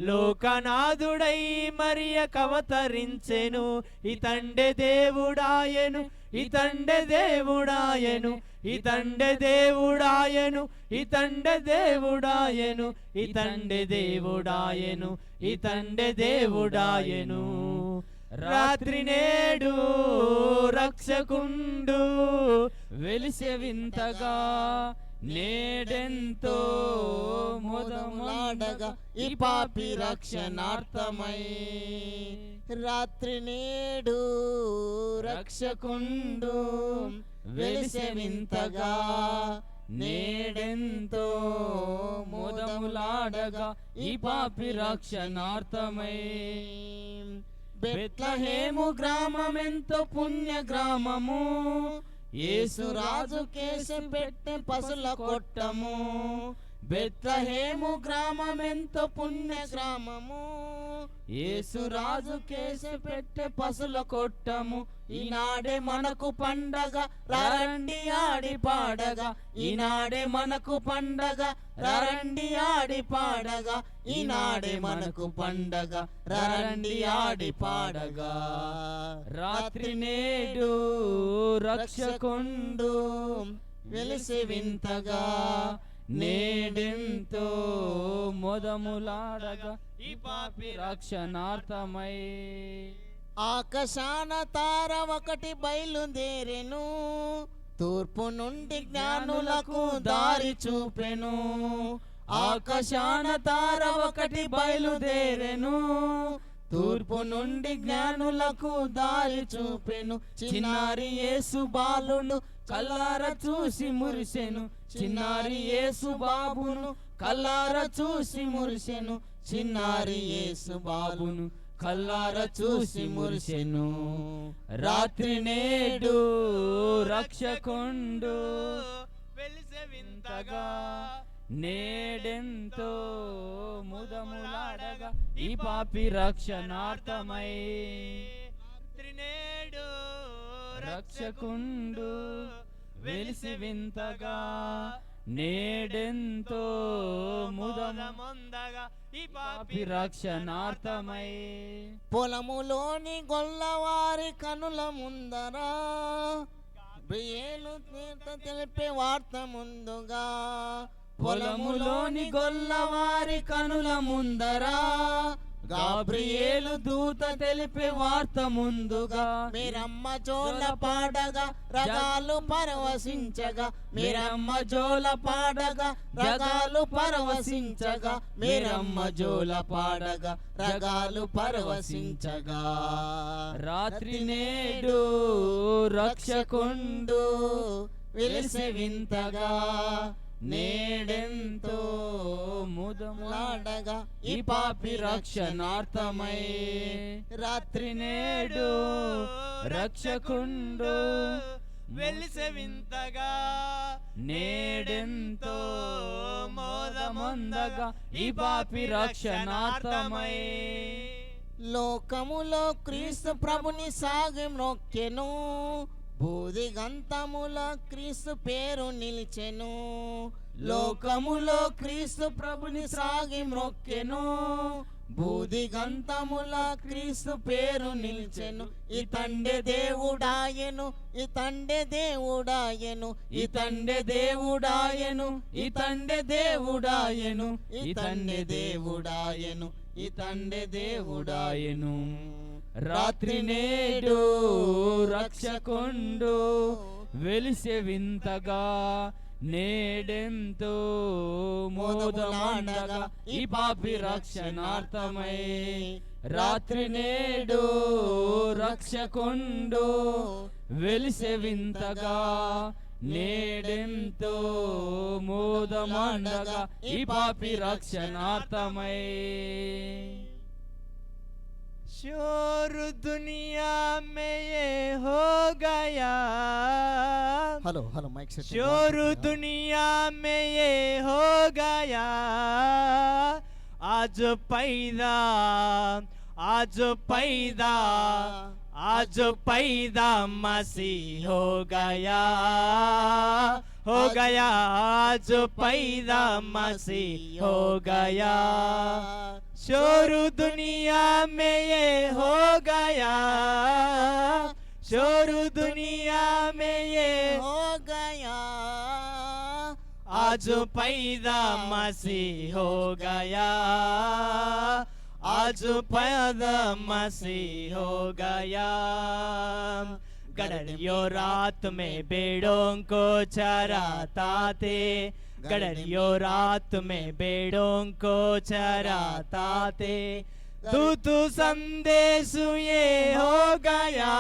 Speaker 9: లోకనాథుడై మరియ కవతరించెను ఇతండే దేవుడాయెను ఇతండే దేవుడాయను, ఇతండే దేవుడాయను, ఇతండే దేవుడాయను, ఇతండే దేవుడాయను, ఇతండే దేవుడాయను. రాత్రి నేడు రక్షకుండు
Speaker 8: వెలిసే వింతగా నేడెంతో
Speaker 2: మొదములాడగా ఈ పాపి రక్షణార్థమై. రాత్రి నేడు రక్షకుండు వెలిసే వింతగా నేడెంతో
Speaker 8: మోదములాడగా ఈ పాపి రక్షణార్థమై.
Speaker 2: బెత్లెహేము గ్రామమెంతో పుణ్య గ్రామము, యేసు రాజు కేసి పెట్టే పసుల కొట్టము. బెత్లెహేము గ్రామమెంతో పుణ్య గ్రామము, యేసు రాజు కేసి పెట్టే పసుల కొట్టము. ఈనాడే మనకు పండగ రండి ఆడి పాడగా, ఈనాడే మనకు పండగ రండి ఆడి పాడగా, ఈనాడే మనకు పండగ రండి ఆడి పాడగా.
Speaker 8: రాత్రి నేడు రక్షకుండు
Speaker 2: వెలిసి వింతగా
Speaker 8: నేడెంతో మోదములాడగా ఈ పాపి రక్షణార్థమై.
Speaker 2: ఆకాశాన తార ఒకటి బయలుదేరెను, తూర్పు నుండి జ్ఞానులకు దారి చూపెను. ఆకాశాన తార ఒకటి బయలుదేరెను, తూర్పు నుండి జ్ఞానులకు దారి చూపెను. చిన్నారి యేసు బాలుడు కల్లార చూసి మురిసెను, చిన్నారి యేసు బాబును కల్లార చూసి మురిసెను, చిన్నారి యేసు బాబును కల్లార చూసి మురిసెను. రాత్రి నేడు రక్షకుండు
Speaker 9: వెలిసే వింతగా
Speaker 8: నేడెంతో ముదములాడగా ఈ పాపి రక్షణార్థమై.
Speaker 9: రాత్రి నేడు
Speaker 8: రక్షకుండు వెలిసి వింతగా నేడెంతో
Speaker 9: ముదముందగా ఈ
Speaker 8: పాపి రక్షణార్థమై.
Speaker 2: పొలములోని గొల్లవారి కనుల ముందరా బ్రియేలు తెలిపే వార్త ముందుగా. పొలములోని గొల్లవారి కనుల ముందరా గాబ్రియేలు దూత తెలిపే వార్త ముందుగా. మీరమ్మ జోల పాడగా రగాలు పరవశించగా, మీరమ్మ జోల పాడగా రగాలు పరవశించగా, మీరమ్మ జోల పాడగా రగాలు పరవశించగా.
Speaker 8: రాత్రి నేడు రక్షకుండు
Speaker 2: వెలిసే వింతగా
Speaker 8: నేడెంతో ముదములాడగా ఈ పాపి రక్షణార్థమై. రాత్రి నేడు రక్షకుండు
Speaker 9: వెలిసే వింతగా
Speaker 8: నేడెంతో మోదముందగా ఈ పాపి రక్షణార్థమై.
Speaker 2: లోకములో క్రీస్తు ప్రభుని సాగి మొక్కెను, బూదిగంతముల క్రీస్తు పేరు నిలిచెను. లోకములో క్రీస్తు ప్రభుని సాగి మొక్కెను, బూదిగంతముల క్రీస్తు పేరు నిలిచెను. ఇతండే దేవుడాయను, ఇతండే దేవుడాయను, ఇతండే దేవుడాయను, ఇతండే దేవుడాయను, ఇతండే దేవుడాయను, ఇతండే దేవుడాయను.
Speaker 8: రాత్రి నేడు రక్షకుండు వెలిసే వింతగా నేడెంతో మోదముందగా ఈ పాపి రక్షణార్థమై. రాత్రి నేడు రక్షకుండు వెలిసే వింతగా నేడెంతో మోదముందగా ఈ పాపి రక్షణార్థమై.
Speaker 9: शोर दुनिया में ये हो गया,
Speaker 2: हेलो हेलो माइक से
Speaker 9: शोर दुनिया में ये हो गया. आज पैदा आज पैदा आज पैदा मसीह हो गया, हो गया आज पैदा मसीह हो गया. शोर दुनिया में ये हो गया, शोरू दुनिया में ये
Speaker 2: हो गया,
Speaker 9: आज पैदा मसीह हो गया, आज पैदा मसीह हो गया। गडरियों रात में भेड़ों को चराता थे, गडरियों रात में भेड़ों को चराता थे। दूत संदेश ये हो गया,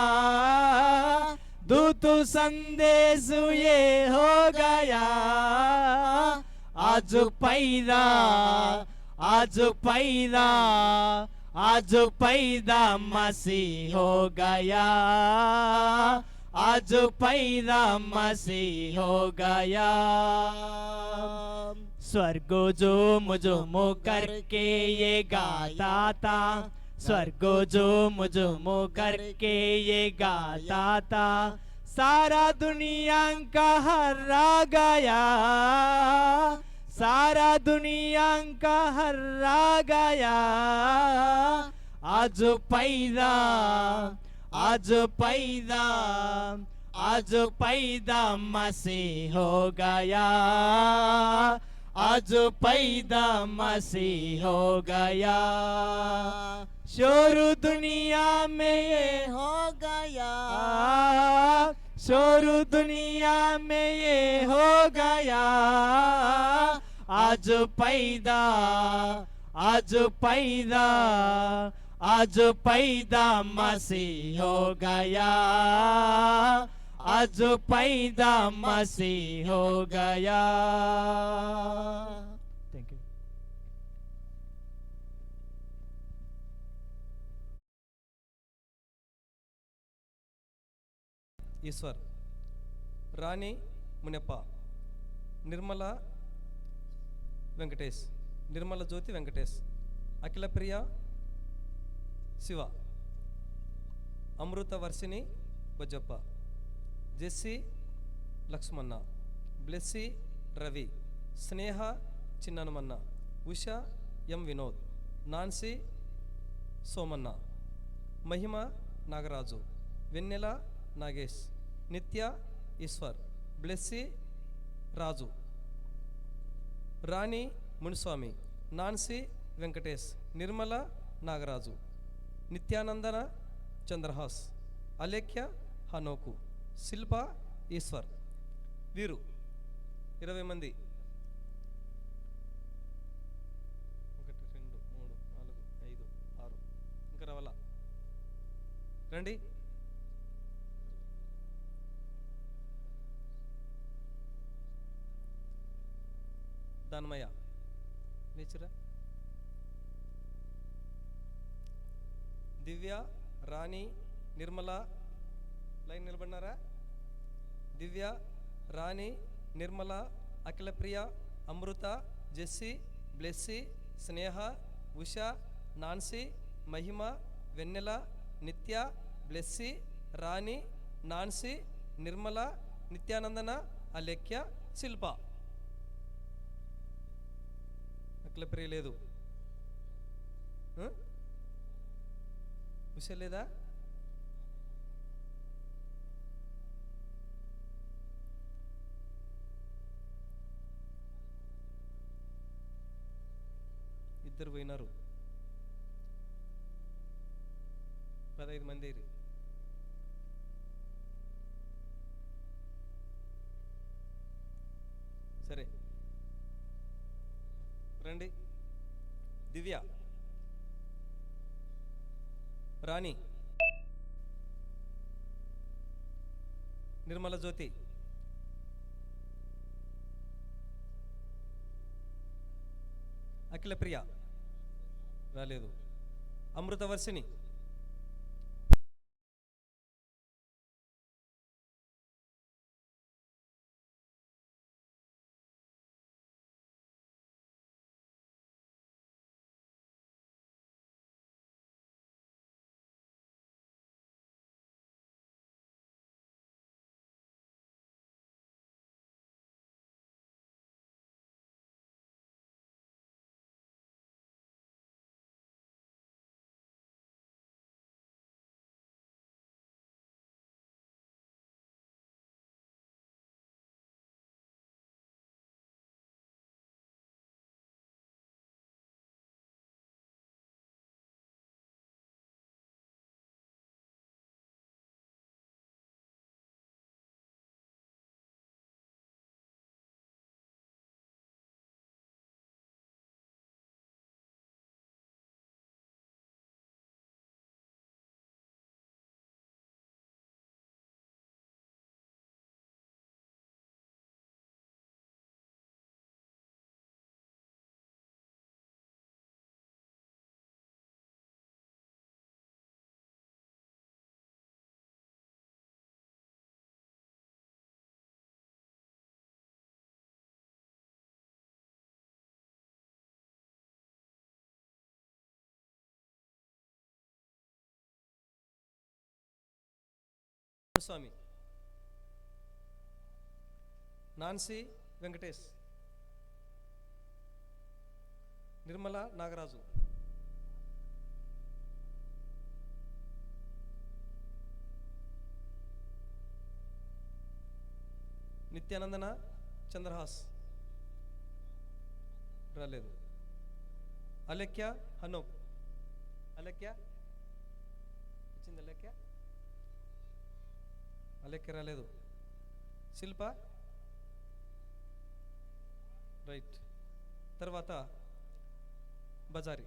Speaker 9: दूत संदेश ये हो गया, आज पैदा, आज पैदा, आज पैदा मसीह हो गया, आज पैदा मसीह हो गया। स्वर्ग जुम जुम करके ये गाता था, स्वर्ग जुम जुम करके ये गाता था, सारा दुनिया का हर्रा गया, सारा दुनिया का हर्रा गया, आज पैदा, आज पैदा, आज पैदा मसीह हो गया, आज पैदा मसीह हो गया। शोर दुनिया में ये
Speaker 2: हो गया,
Speaker 9: शोर दुनिया में ये हो गया, आज पैदा, आज पैदा, आज पैदा मसीह हो गया, आज पैदा मसीह हो गया। Thank you.
Speaker 6: Eshwar, Rani Munappa, Nirmala Venkatesh, Nirmala Jyothi Venkatesh, Akhila Priya Shiva, Amrutha Varshini Bojjappa, Jessie Lakshmana, Blessy Ravi, Sneha Chinnanamanna, Usha M Vinod, Nancy Somanna, Mahima Nagaraju, Vennela Nagesh, Nithya Eshwar, Blessy Raju, Rani Muniswamy, Nancy Venkatesh, Nirmala Nagaraju, Nithyanandana Chandrahas, Alekhya Hanoku, Shilpa Eshwar. వీరు 20 మంది. 1 2 3 4 5 6 ఇంకా రావాలా రండి. దానమయ్య లేచురా. దివ్య, రాణి, నిర్మల లైన్ నిలబడినారా? దివ్య, రాణి, నిర్మల, అఖిలప్రియ, అమృత, జెస్సి, బ్లెస్సి, స్నేహ, ఉష, నాన్సీ, మహిమ, వెన్నెల, నిత్య, బ్లెస్సి, రాణి, నాన్సీ, నిర్మల, నిత్యానందన, అలేఖ్య, శిల్ప. అఖిలప్రియ లేదు, ఉష లేదా? ఇద్దరు పోయినారు. 15 మంది. సరే రండి. దివ్య, రాణి, నిర్మల జ్యోతి, అఖిల ప్రియ రాలేదు, అమృతవర్షిణి, మునిస్వామి. నాన్సీ వెంకటేష్. నిర్మల నాగరాజు. నిత్యానందన చంద్రహాస్ రాలేదు. అలెక్య హనోక్. అలెక్య వచ్చింది. అలెక్య రాలేదు. శిల్ప రైట్. తర్వాత బజారి.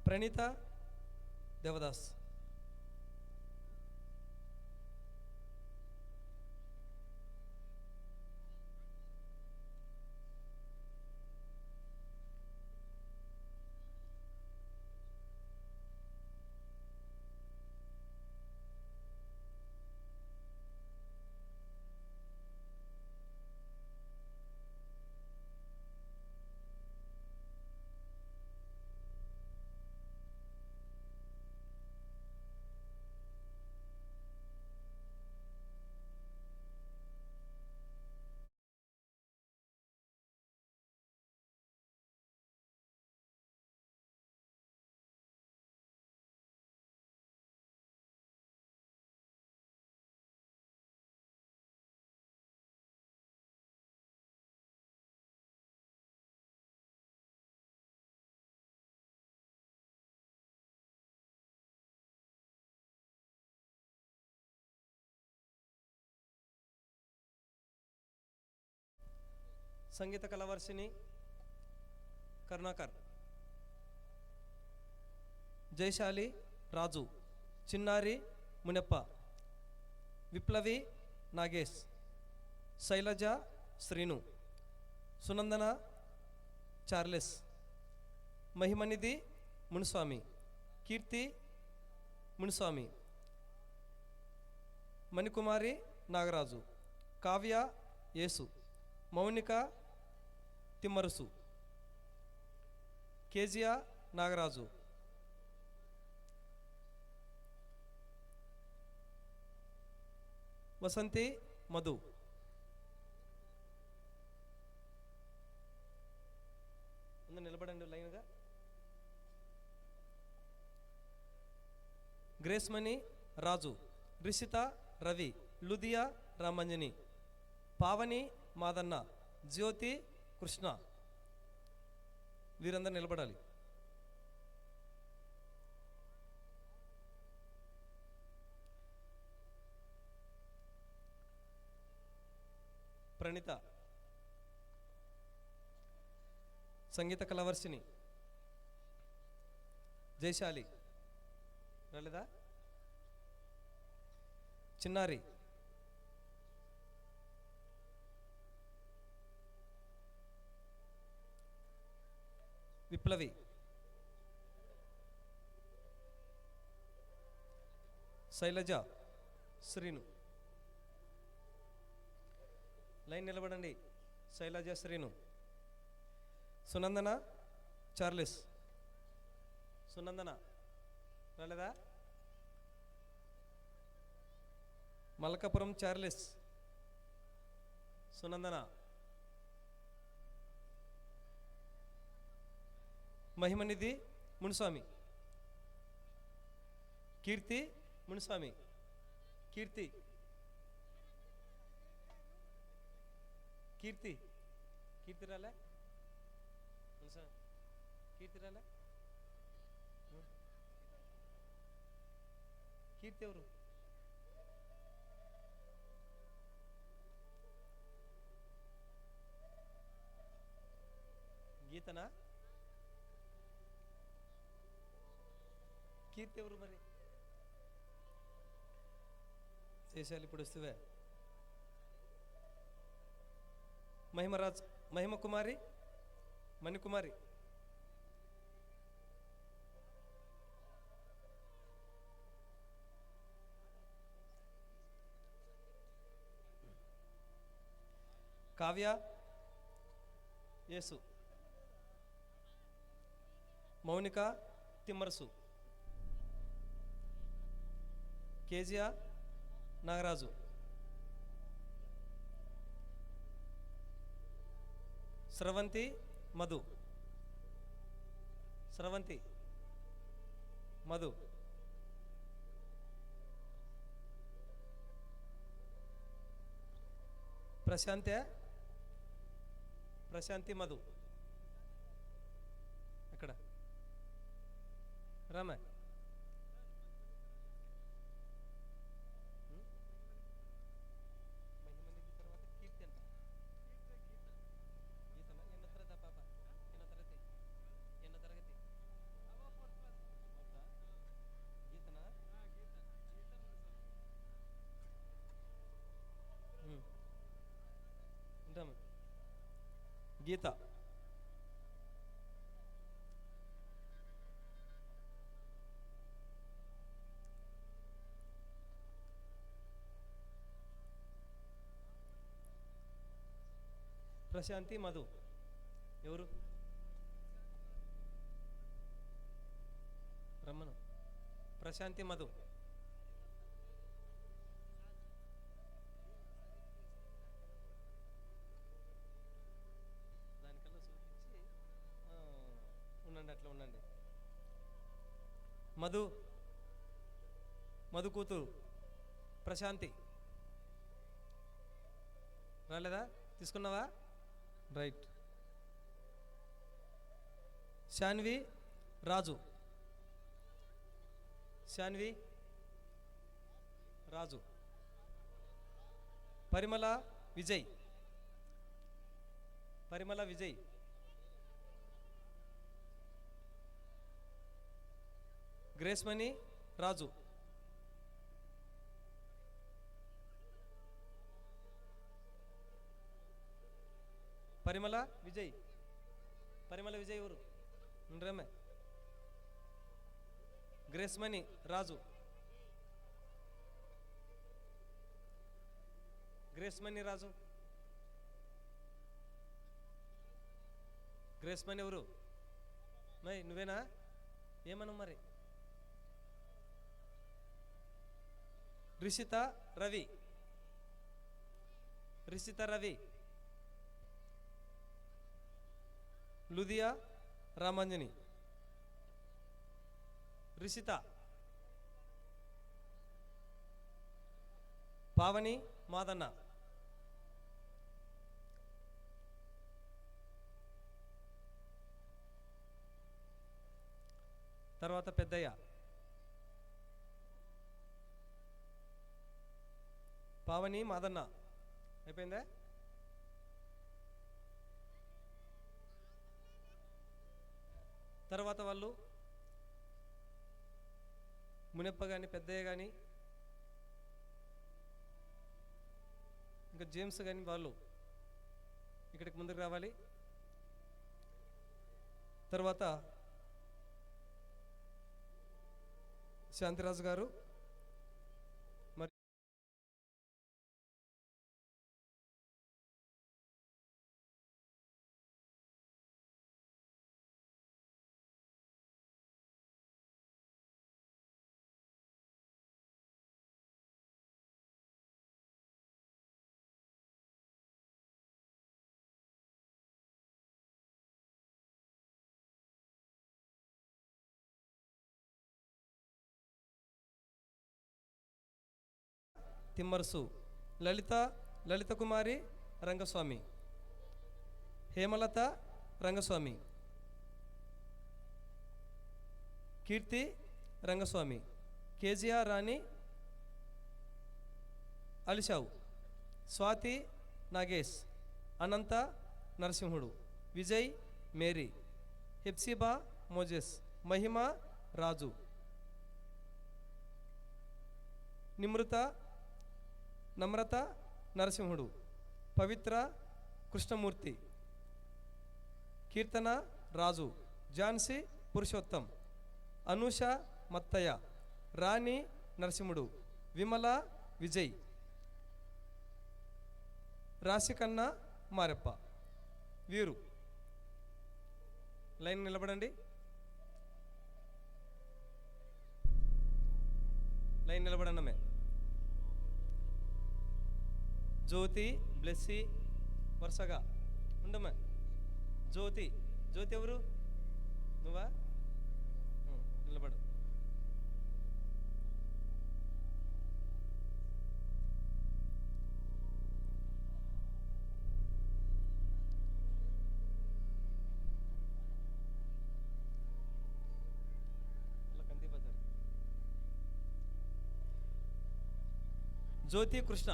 Speaker 6: ప్రణీత దేవదాస్. సంగీత కళావర్షిణి కరుణాకర్. జయశాలి రాజు. చిన్నారి మునెప్ప. విప్లవి నాగేష్. శైలజ శ్రీను. సునందన చార్లెస్. మహిమనిధి మునిస్వామి. కీర్తి మునిస్వామి. మణికుమారి నాగరాజు. కావ్య యేసు. మౌనిక తిమ్మరుసు. కేజియా నాగరాజు. వసంతి మధు. నిలబడండి లైన్గా. గ్రేస్మణి రాజు. రిషిత రవి. లుదియా రామంజని. పావని మాదన్న. జ్యోతి కృష్ణ. వీరందరూ నిలబడాలి. ప్రణీత. సంగీత కళావర్షిణి. జయశాలి రాలేదా. చిన్నారి. విప్లవి. శైలజ శ్రీను. లైన్ నిలబడండి. శైలజ శ్రీను. సునందన చార్లెస్. సునందన రాలేదా. మల్కాపురం చార్లెస్. సునందన. మహిమనిధి మునిస్వామి. కీర్తి మునిస్వామి. కీర్తి. కీర్తి. కీర్తి రాలే. కీర్తి రాలే. కీర్తి ఎవరు. గీతనా. కీర్తి ఎవరు మరి. చేశాలి ఇప్పుడు వస్తువే. మహిమరాజ్. మహిమకుమారి. మణికుమారి. కావ్య యేసు. మౌనిక తిమ్మరసు. కేజీఆర్ నాగరాజు, స్రవంతి మధు, స్రవంతి మధు, ప్రశాంతి మధు, ఎక్కడ రామ గీత, ప్రశాంతి మధు, ఎవరు రమ్మను, ప్రశాంతి మధు, ఉండండి, అట్లా ఉండండి. మధు, మధు కూతురు ప్రశాంతి రాలేదా? తీసుకున్నావా? రైట్. శాన్వి రాజు, శాన్వి రాజు, పరిమళ విజయ్, పరిమళ విజయ్, గ్రేస్మణి రాజు, పరిమళ విజయ్, పరిమళ విజయ్ ఎవరు? ఉండరమ్మే. గ్రేస్మణి రాజు, గ్రేస్మణి రాజు, గ్రేస్మణి ఎవరు? మై నువ్వేనా? ఏమను మరి? రిషిత రవి, రిషిత రవి, లుదియా రామంజని, రిషిత, పావని మాదన్న, తర్వాత పెద్దయ్య, పావని మాదన్న. అయిపోయిందా? తర్వాత వాళ్ళు మునప్ప కానీ పెద్దయ్య కానీ ఇంకా జేమ్స్ కానీ వాళ్ళు ఇక్కడికి ముందుకు రావాలి. తర్వాత శాంతిరాజు గారు, మరి తిమ్మర్సు, లలిత, లలిత కుమారి రంగస్వామి, హేమలత రంగస్వామి, కీర్తి రంగస్వామి, కేజీఆర్ రాణి అలిషావు, స్వాతి నాగేష్, అనంత నరసింహుడు, విజయ్ మేరీ, హెప్సిబా మోజెస్, మహిమ రాజు, నిమృత నమ్రత నరసింహుడు, పవిత్ర కృష్ణమూర్తి, కీర్తన రాజు, ఝాన్సీ పురుషోత్తం, అనూష మత్తయ్య, రాణి నరసింహుడు, విమల విజయ్, రాశికన్న మారెప్ప. వీరు లైన్ నిలబడండి, లైన్ నిలబడనమే. జ్యోతి, బ్లెస్సీ వరుసగా ఉండమ్మా. జ్యోతి, జ్యోతి ఎవరు? నువ్వా? నిలబడు. జ్యోతి, కృష్ణ.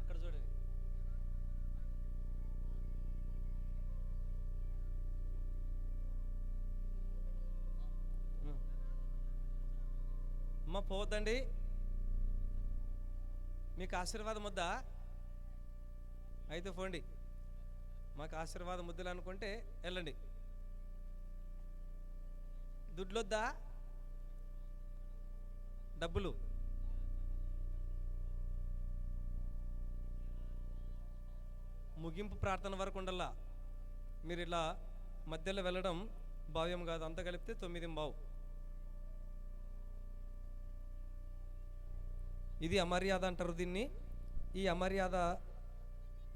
Speaker 6: అక్కడ చూడండి. అమ్మ పోవద్దండి, మీకు ఆశీర్వాదం వద్దా? అయితే పోండి. మాకు ఆశీర్వాదం ముద్దులు అనుకుంటే వెళ్ళండి. దుడ్లొద్దా? డబ్బులు ముగింపు ప్రార్థన వరకు ఉండల్లా. మీరు ఇలా మధ్యలో వెళ్ళడం భావ్యం కాదు. అంతా కలిపితే 9:15. ఇది అమర్యాద అంటారు దీన్ని. ఈ అమర్యాద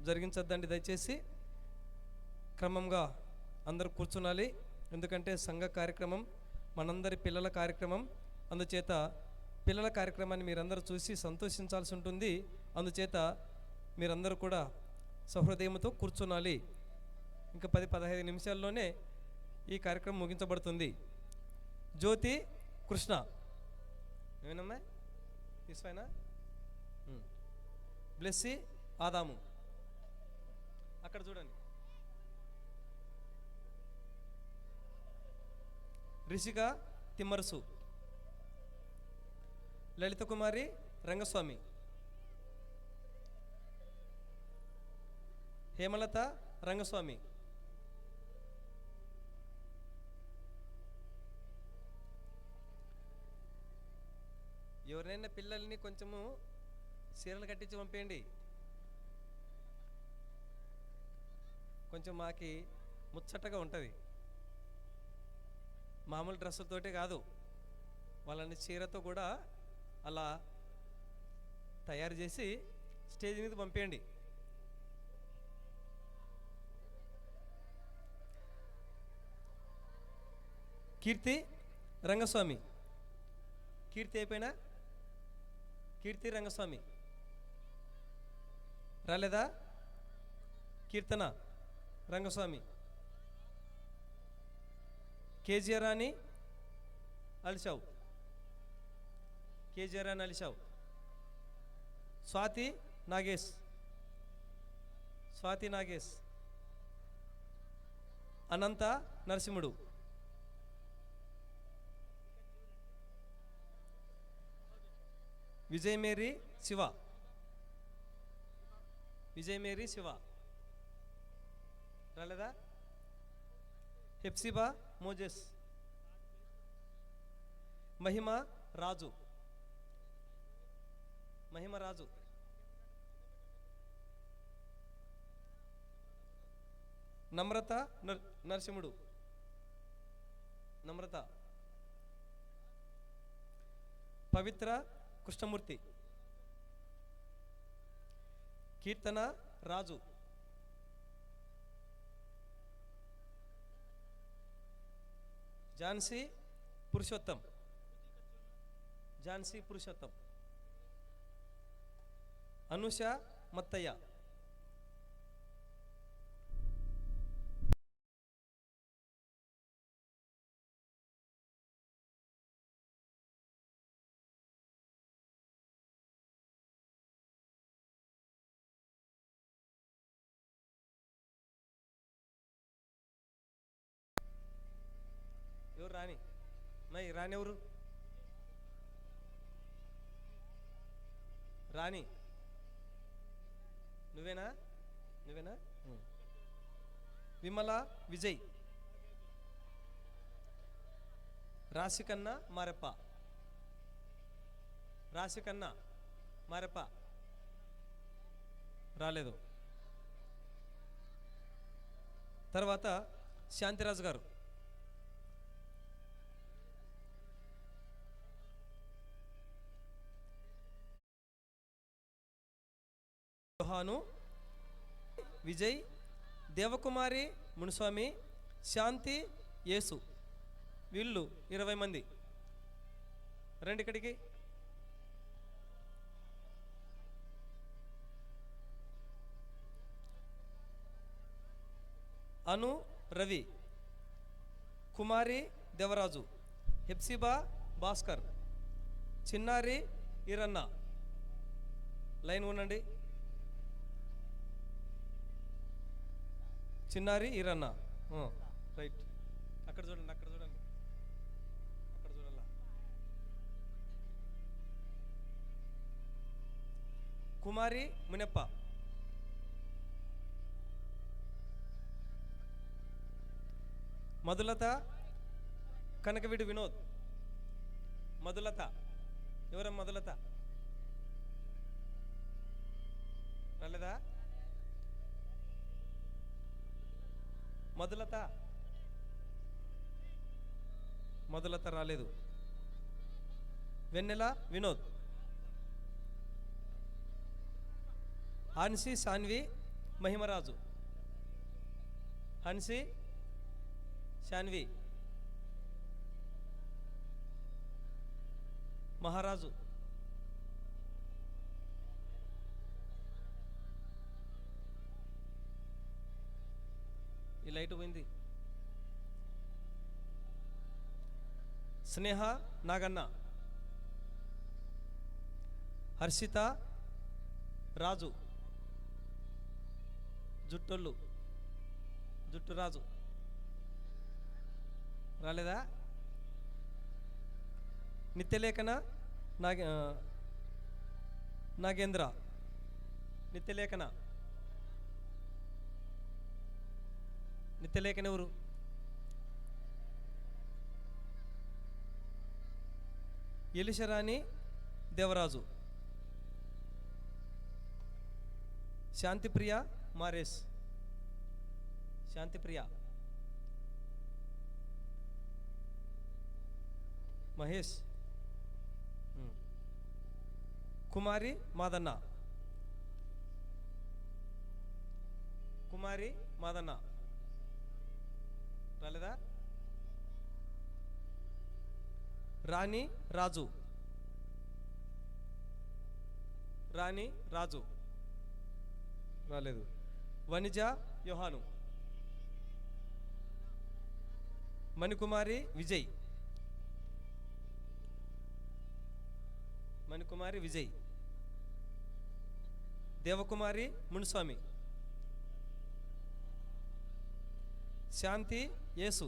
Speaker 6: జరిగించద్దండి దయచేసి. క్రమంగా అందరూ కూర్చునాలి. ఎందుకంటే సంఘ కార్యక్రమం మనందరి పిల్లల కార్యక్రమం. అందుచేత పిల్లల కార్యక్రమాన్ని మీరందరూ చూసి సంతోషించాల్సి ఉంటుంది. అందుచేత మీరందరూ కూడా సహృదయంతో కూర్చునాలి. ఇంకా 10-15 నిమిషాల్లోనే ఈ కార్యక్రమం ముగించబడుతుంది. జ్యోతి, కృష్ణ ఏమేనమ్మా తీసుకున్నా? బ్లెస్సీ, ఆదాము. అక్కడ చూడండి. రిషిక, తిమ్మరసు. లలిత కుమారి, రంగస్వామి. హేమలత, రంగస్వామి. ఎవరైనా పిల్లల్ని కొంచెము చీరలు కట్టించి పంపేయండి. కొంచెం మాకి ముచ్చటగా ఉంటుంది. మామూలు డ్రెస్సులతోటే కాదు, వాళ్ళని చీరతో కూడా అలా తయారు చేసి స్టేజ్ మీద పంపేయండి. కీర్తి, రంగస్వామి. కీర్తి అయిపోయినా? కీర్తి, రంగస్వామి రాలేదా? కీర్తన, రంగస్వామి. కేజీఆర్ రాణి, అలిశావు. కేజీఆర్ రాణి, అలిశావు. స్వాతి, నాగేష్. స్వాతి, నాగేష్. అనంత, నరసింహుడు. విజయ్ మేరీ, శివ. విజయ్ మేరీ, శివ రాలేదా? హెప్సిబా, మోజెస్. మహిమ, రాజు. మహిమ, రాజు. నమ్రత, నరసింహుడు. నమ్రత. పవిత్ర, కృష్ణమూర్తి. కీర్తన, రాజు. ఝాన్సీ, పురుషోత్తం. ఝాన్సీ, పురుషోత్తం. అనుష, మత్తయ్య. ఎవరు రాని? మై రాని ఎవరు? రాణి నువ్వేనా? నువ్వేనా? విమల, విజయ్. రాశికన్నా, మారెప్ప. రాశికన్నా, మారెప్ప రాలేదు. తర్వాత శాంతిరాజు గారు. యోహాను, విజయ్, దేవకుమారి, మునుస్వామి, శాంతి, యేసు, వీళ్ళు 20 మంది. రండి ఇక్కడికి. అను, రవి, కుమారి, దేవరాజు, హెప్సిబా, భాస్కర్, చిన్నారి, ఈరన్న. లైన్ ఉండండి. చిన్నారి, ఈరన్న. రైట్. అక్కడ చూడండి, అక్కడ చూడండి, అక్కడ చూడాల. కుమారి, మునెప్ప, మధులత, కనకవిడి వినోద్. మధులత ఎవరమ్మ? మధులత రాలేదా? మధులత రాలేదు. వెన్నెల, వినోద్, హన్సీ, సాన్వి, మహిమరాజు, హన్సీ, శాన్వి, మహారాజు, ఈ లైట్ పోయింది. స్నేహ, నాగన్న, హర్షిత, రాజు, జుట్టోళ్ళు, జుట్టు రాజు రాలేదా? నిత్యలేఖన, నాగేంద్ర, నిత్యలేఖన. నిత్యలేఖన ఎవరు? ఎలిషరాణి, దేవరాజు, శాంతిప్రియ, మారేష్, శాంతిప్రియ, మహేష్, కుమారి, మాదన్న, కుమారి, మాదన్న రాలేదా? రాణి, రాజు, రాణి, రాజు రాలేదు. వనిజ, యోహాను, మణికుమారి, విజయ్, మణికుమారి, విజయ్, దేవకుమారి, మునుస్వామి, శాంతి, యేసు,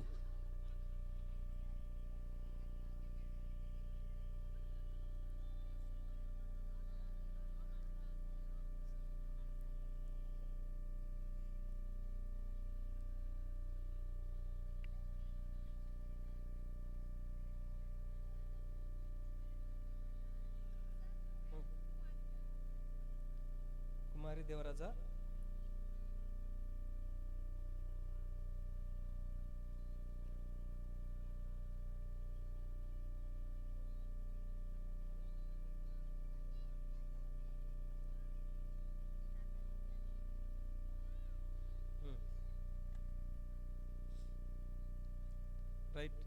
Speaker 6: కుమారి, దేవరాజా, రైట్.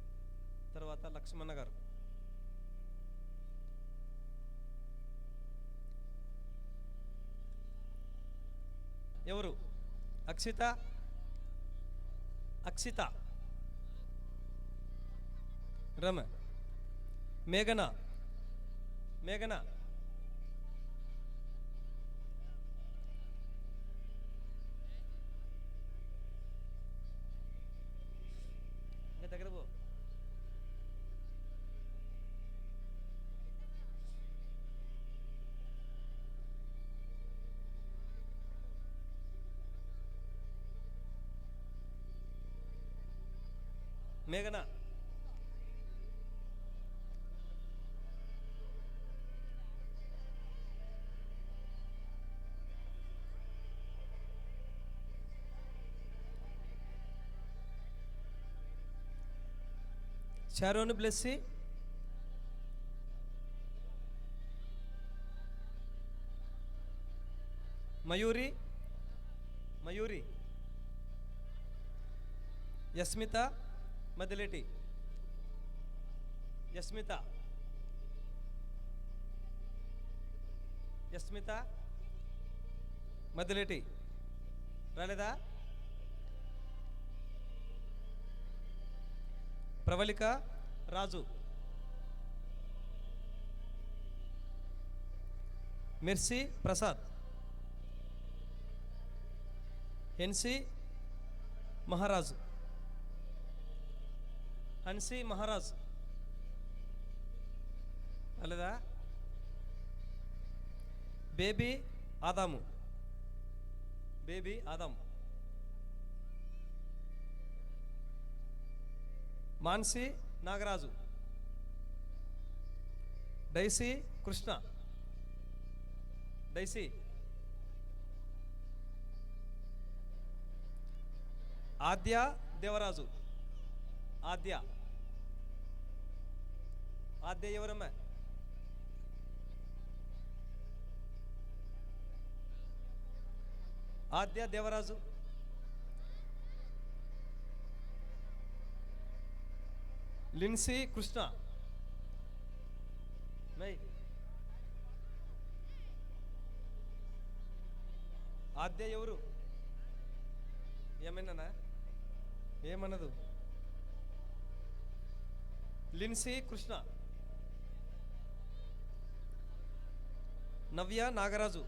Speaker 6: తర్వాత లక్ష్మణ గారు. ఎవరు? అక్షిత, అక్షిత, రమ, మేఘన, మేఘన, దగ్గర పో. మేఘన, షారోన్ బ్లెస్సీ, మయూరి, యస్మిత మదిలేటి, యస్మిత మదిలేటి రాలేదా? ప్రవళిక రాజు, మెర్సీ ప్రసాద్, హెన్సీ మహారాజు, హన్సీ మహారాజు రాలేదా? బేబీ ఆదాము, మాన్సీ నాగరాజు, డైసీ కృష్ణ, ఆద్య దేవరాజు, ఆద్య ఎవరమ్మా? ఆద్య దేవరాజు, లిన్సీ కృష్ణ, ఆద్య ఎవరు? ఏమైనా ఏమన్నదు? లిన్సీ కృష్ణ, నవ్య నాగరాజు,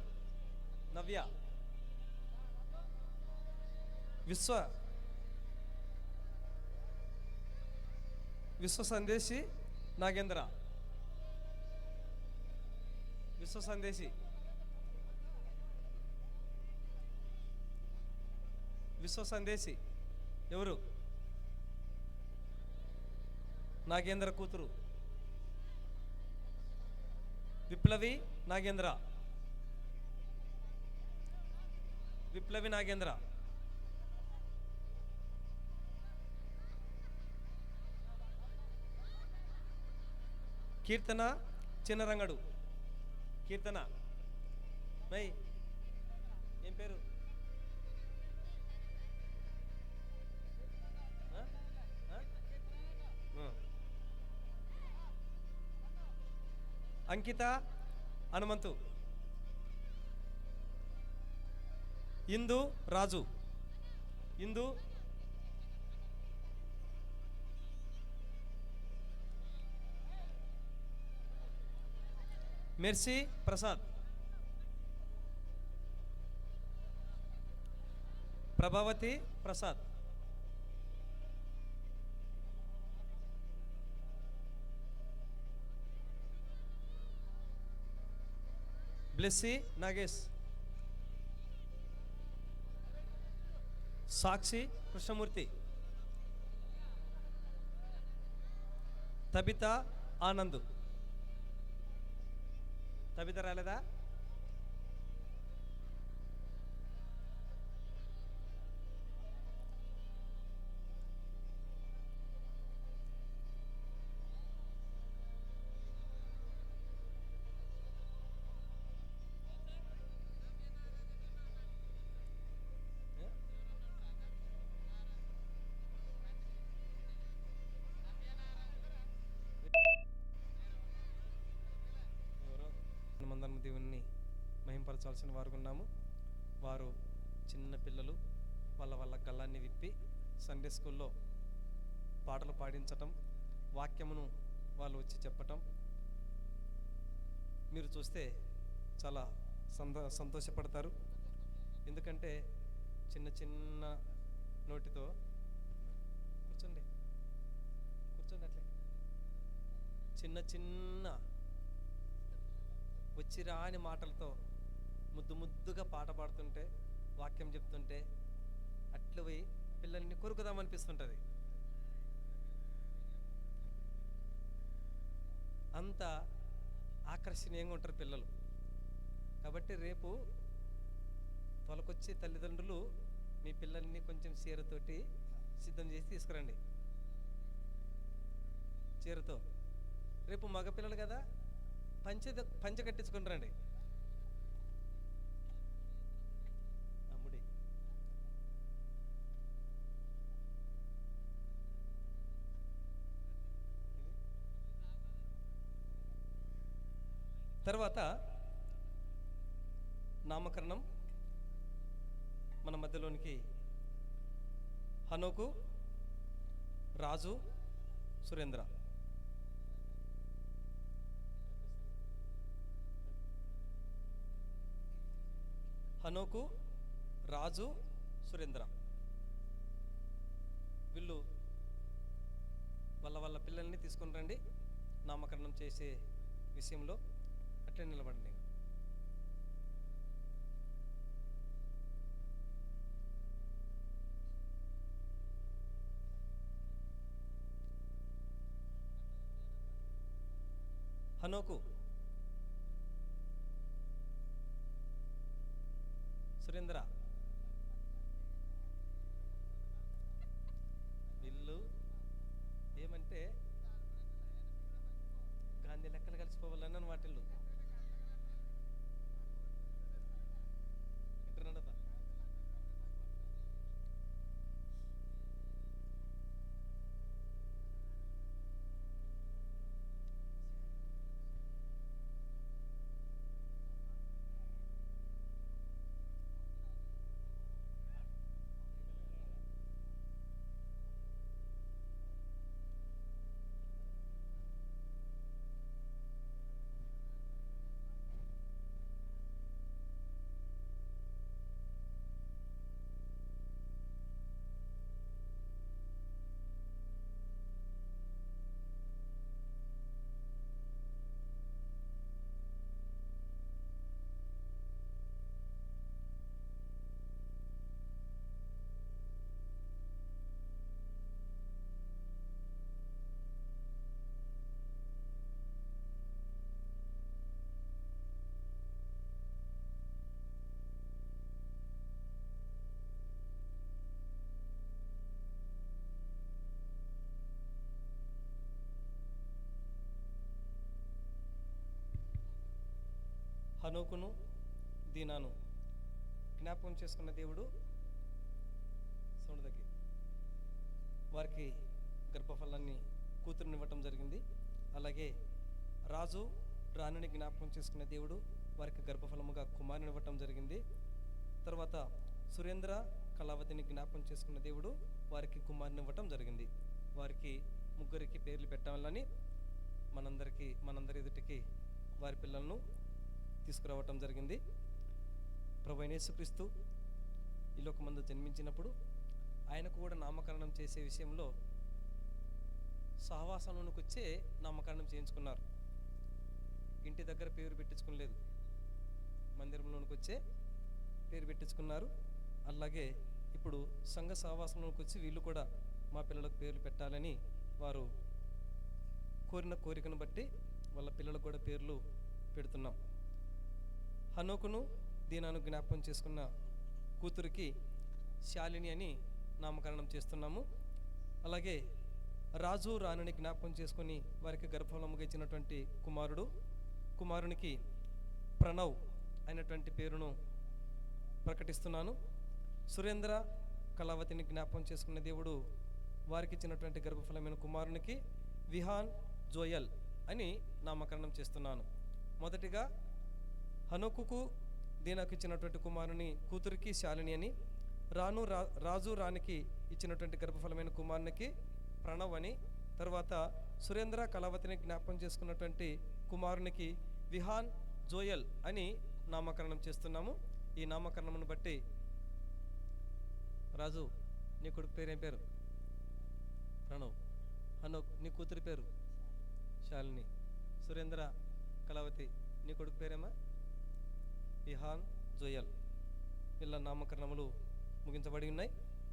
Speaker 6: విశ్వ సందేశి నాగేంద్ర, విశ్వ సందేశి ఎవరు? నాగేంద్ర కూతురు విప్లవి నాగేంద్ర, కీర్తన చిన్నరంగడు, ఏం పేరు? అంకిత హనుమంతు, ఇందు రాజు, మెర్సీ ప్రసాద్, ప్రభావతి ప్రసాద్, బ్లెస్సీ నాగేష్, సాక్షి కృష్ణమూర్తి, తబిత ఆనంద్, రాలేదా? మనమందరం దేవుణ్ణి మహింపరచాల్సిన వారు ఉన్నాము. వారు చిన్న పిల్లలు వాళ్ళ గల్లాన్ని విప్పి సండే స్కూల్లో పాటలు పాడించటం, వాక్యమును వాళ్ళు వచ్చి చెప్పటం మీరు చూస్తే చాలా సంతోషపడతారు. ఎందుకంటే చిన్న నోటితో కూర్చోండి అట్లే చిన్న వచ్చి రాని మాటలతో ముద్దుగా పాట పాడుతుంటే, వాక్యం చెప్తుంటే అట్లా పోయి పిల్లల్ని కొరుకుదామనిపిస్తుంటుంది. అంత ఆకర్షణీయంగా ఉంటారు పిల్లలు. కాబట్టి రేపు తొలకొచ్చే తల్లిదండ్రులు మీ పిల్లల్ని కొంచెం చీరతోటి సిద్ధం చేసి తీసుకురండి. చీరతో. రేపు మగపిల్లలు కదా, పంచె కట్టించుకుని రండి. అమ్ముడి తర్వాత నామకరణం మన మధ్యలోనికి హనోకు, రాజు, సురేంద్ర. హనోకు, రాజు, సురేంద్ర వీళ్ళు వాళ్ళ పిల్లల్ని తీసుకుని రండి. నామకరణం చేసే విషయంలో అట్లే నిలబడండి. హనోకు, సురేంద్ర వీళ్ళు ఏమంటే గాంధీ లెక్కలు కలిసిపోవాలని వాటిల్లు ఇంటర్నడపా. హనోకును, దీనాను జ్ఞాపకం చేసుకున్న దేవుడు సౌండ్ వారికి గర్భఫలాన్ని కూతురునివ్వటం జరిగింది. అలాగే రాజు, రాణిని జ్ఞాపకం చేసుకున్న దేవుడు వారికి గర్భఫలముగా కుమారునివ్వటం జరిగింది. తర్వాత సురేంద్ర, కళావతిని జ్ఞాపకం చేసుకున్న దేవుడు వారికి కుమారునివ్వటం జరిగింది. వారికి ముగ్గురికి పేర్లు పెట్టాలని మనందరి ఎదుటికి వారి పిల్లలను తీసుకురావటం జరిగింది. ప్రభువైన యేసుక్రీస్తు ఈ లోకమందు జన్మించినప్పుడు ఆయనకు కూడా నామకరణం చేసే విషయంలో సహవాసంలోనికి వచ్చే నామకరణం చేయించుకున్నారు. ఇంటి దగ్గర పేరు పెట్టించుకోలేదు, మందిరంలోనికి వచ్చే పేరు పెట్టించుకున్నారు. అలాగే ఇప్పుడు సంఘ సహవాసంలోనికి వచ్చి వీళ్ళు కూడా మా పిల్లలకు పేర్లు పెట్టాలని వారు కోరిన కోరికను బట్టి వాళ్ళ పిల్లలకు కూడా పేర్లు పెడుతున్నాం. హనోకును, దీనాను జ్ఞాపకం చేసుకున్న కూతురికి శాలిని అని నామకరణం చేస్తున్నాము. అలాగే రాజు, రాణిని జ్ఞాపకం చేసుకొని వారికి గర్భఫలముగా ఇచ్చినటువంటి కుమారునికి ప్రణవ్ అయినటువంటి పేరును ప్రకటిస్తున్నాను. సురేంద్ర, కళావతిని జ్ఞాపకం చేసుకున్న దేవుడు వారికి ఇచ్చినటువంటి గర్భఫలమైన కుమారునికి విహాన్ జోయల్ అని నామకరణం చేస్తున్నాను. మొదటిగా హనోకుకు, దీనాకు ఇచ్చినటువంటి కుమారుని కూతురికి శాలిని అని, రాజు, రాణికి ఇచ్చినటువంటి గర్భఫలమైన కుమారునికి ప్రణవ్ అని, తర్వాత సురేంద్ర, కళావతిని జ్ఞాపకం చేసుకున్నటువంటి కుమారునికి విహాన్ జోయల్ అని నామకరణం చేస్తున్నాము. ఈ నామకరణమును బట్టి రాజు, నీ కొడుకు పేరేం పేరు? ప్రణవ్. హనోక్, నీ కూతురి పేరు శాలిని. సురేంద్ర, కళావతి, నీ కొడుకు పేరేమా? విహాన్ జోయల్. వీళ్ళ నామకరణములు ముగించబడి ఉన్నాయి.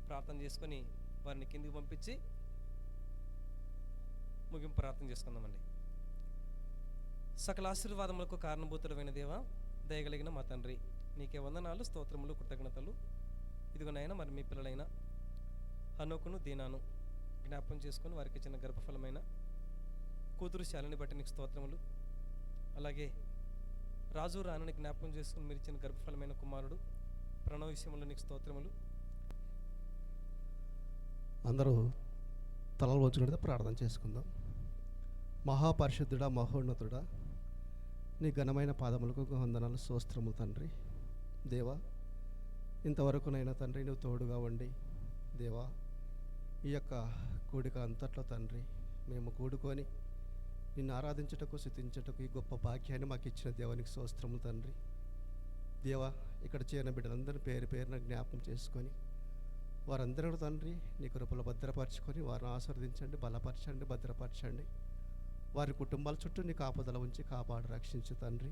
Speaker 6: ప్రార్థన చేసుకొని వారిని కిందికి పంపించి ముగింపు ప్రార్థన చేసుకుందామండి. సకల ఆశీర్వాదములకు కారణభూతుడమైన దేవా, దయగలిగిన మా తండ్రి, నీకే వందనాలు, స్తోత్రములు, కృతజ్ఞతలు. ఇదిగోనైనా మరి మీ పిల్లలైన హనోకును, దీనాను జ్ఞాపకం చేసుకొని వారికి ఇచ్చిన గర్భఫలమైన కూతురు శాలిని బట్టి నీకు స్తోత్రములు. అలాగే రాజు రాణిని జ్ఞాపకం చేసుకుని మీరు ఇచ్చిన గర్భఫలమైన కుమారుడు ప్రణవ్ విషయంలో నీకు స్తోత్రములు.
Speaker 10: అందరూ తలలు వంచుకుంటే ప్రార్థన చేసుకుందాం. మహాపరిశుద్ధుడా, మహోన్నతుడా, నీ ఘనమైన పాదములకు వందనాలు, స్తోత్రము తండ్రి. దేవా, ఇంతవరకునైనా తండ్రి నువ్వు తోడుగా ఉండి దేవా, ఈ యొక్క కూడిక అంతట్లో తండ్రి మేము కూడుకొని నిన్ను ఆరాధించుటకు, స్తుతించుటకు ఈ గొప్ప భాగ్యాన్ని మాకు ఇచ్చిన దేవానికి స్తోత్రము తండ్రి. దేవా, ఇక్కడ చేరిన బిడ్డలందరినీ పేరు పేరున జ్ఞాపకం చేసుకొని వారందరూ తండ్రి నీ కృపలో భద్రపరచుకొని వారిని ఆశీర్వదించండి, బలపరచండి, భద్రపరచండి. వారి కుటుంబాల చుట్టూ నీ కాపుదల ఉంచి కాపాడు, రక్షించు తండ్రి.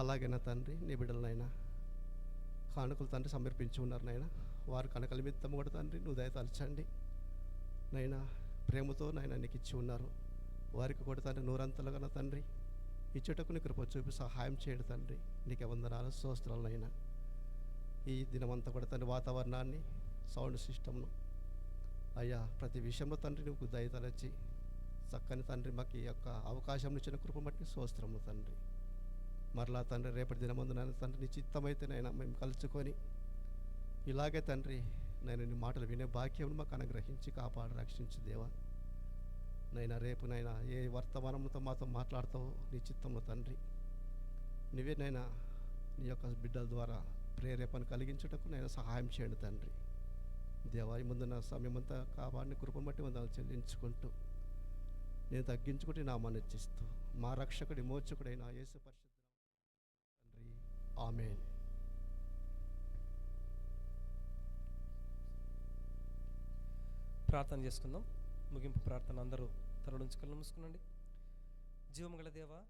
Speaker 10: అలాగే నా తండ్రి నీ బిడ్డలనైనా కానుకలు తండ్రి సమర్పించి ఉన్నారు నైనా, వారి కనుకల నిమిత్తం కూడా తండ్రి నువ్వు దయతలచండి నైనా. ప్రేమతో నైనా నీకు ఇచ్చి ఉన్నారు, వారికి కూడా తండ్రి నూరంతలుగా నా తండ్రి ఇచ్చేటకు నీ కృప చూపి సహాయం చేయడు తండ్రి. నీకే వందనాలు, స్తోత్రాలనైనా. ఈ దినమంతా కూడా తండ్రి వాతావరణాన్ని, సౌండ్ సిస్టమ్ను అయ్యా ప్రతి విషయంలో తండ్రి నువ్వు దయతలచి చక్కని తండ్రి మాకు ఈ యొక్క అవకాశం ఇచ్చిన కృప బట్టి స్తోత్రము తండ్రి. మరలా తండ్రి రేపటి దినమందునైనా తండ్రి నీ చిత్తమైతేనైనా మేము కలుసుకొని ఇలాగే తండ్రి నేను నీ మాటలు వినే భాగ్యం మాకు అనుగ్రహించి కాపాడు, రక్షించు దేవా. నైనా రేపునైనా ఏ వర్తమానంతో మాతో మాట్లాడతావో నీ చిత్తంలో తండ్రి నువ్వేనైనా నీ యొక్క బిడ్డల ద్వారా ప్రేరేపణ కలిగించుటకు నేను సహాయం చేయండి తండ్రి. దేవా, ఈ ముందున్న సమయమంతా కాపాడిని కృపను బట్టి వందనాలు చెల్లించుకుంటూ నేను తగ్గించుకుంటే నామాన్ని హెచ్చిస్తూ మా రక్షకుడి మోచకుడైన యేసు పరిశుద్ధ తండ్రి, ఆమేన్.
Speaker 6: ప్రార్థన చేసుకుందాం. ముగింపు ప్రార్థన అందరూ తలలుంచి కళ్ళు మూసుకునండి. జీవముగల దేవా,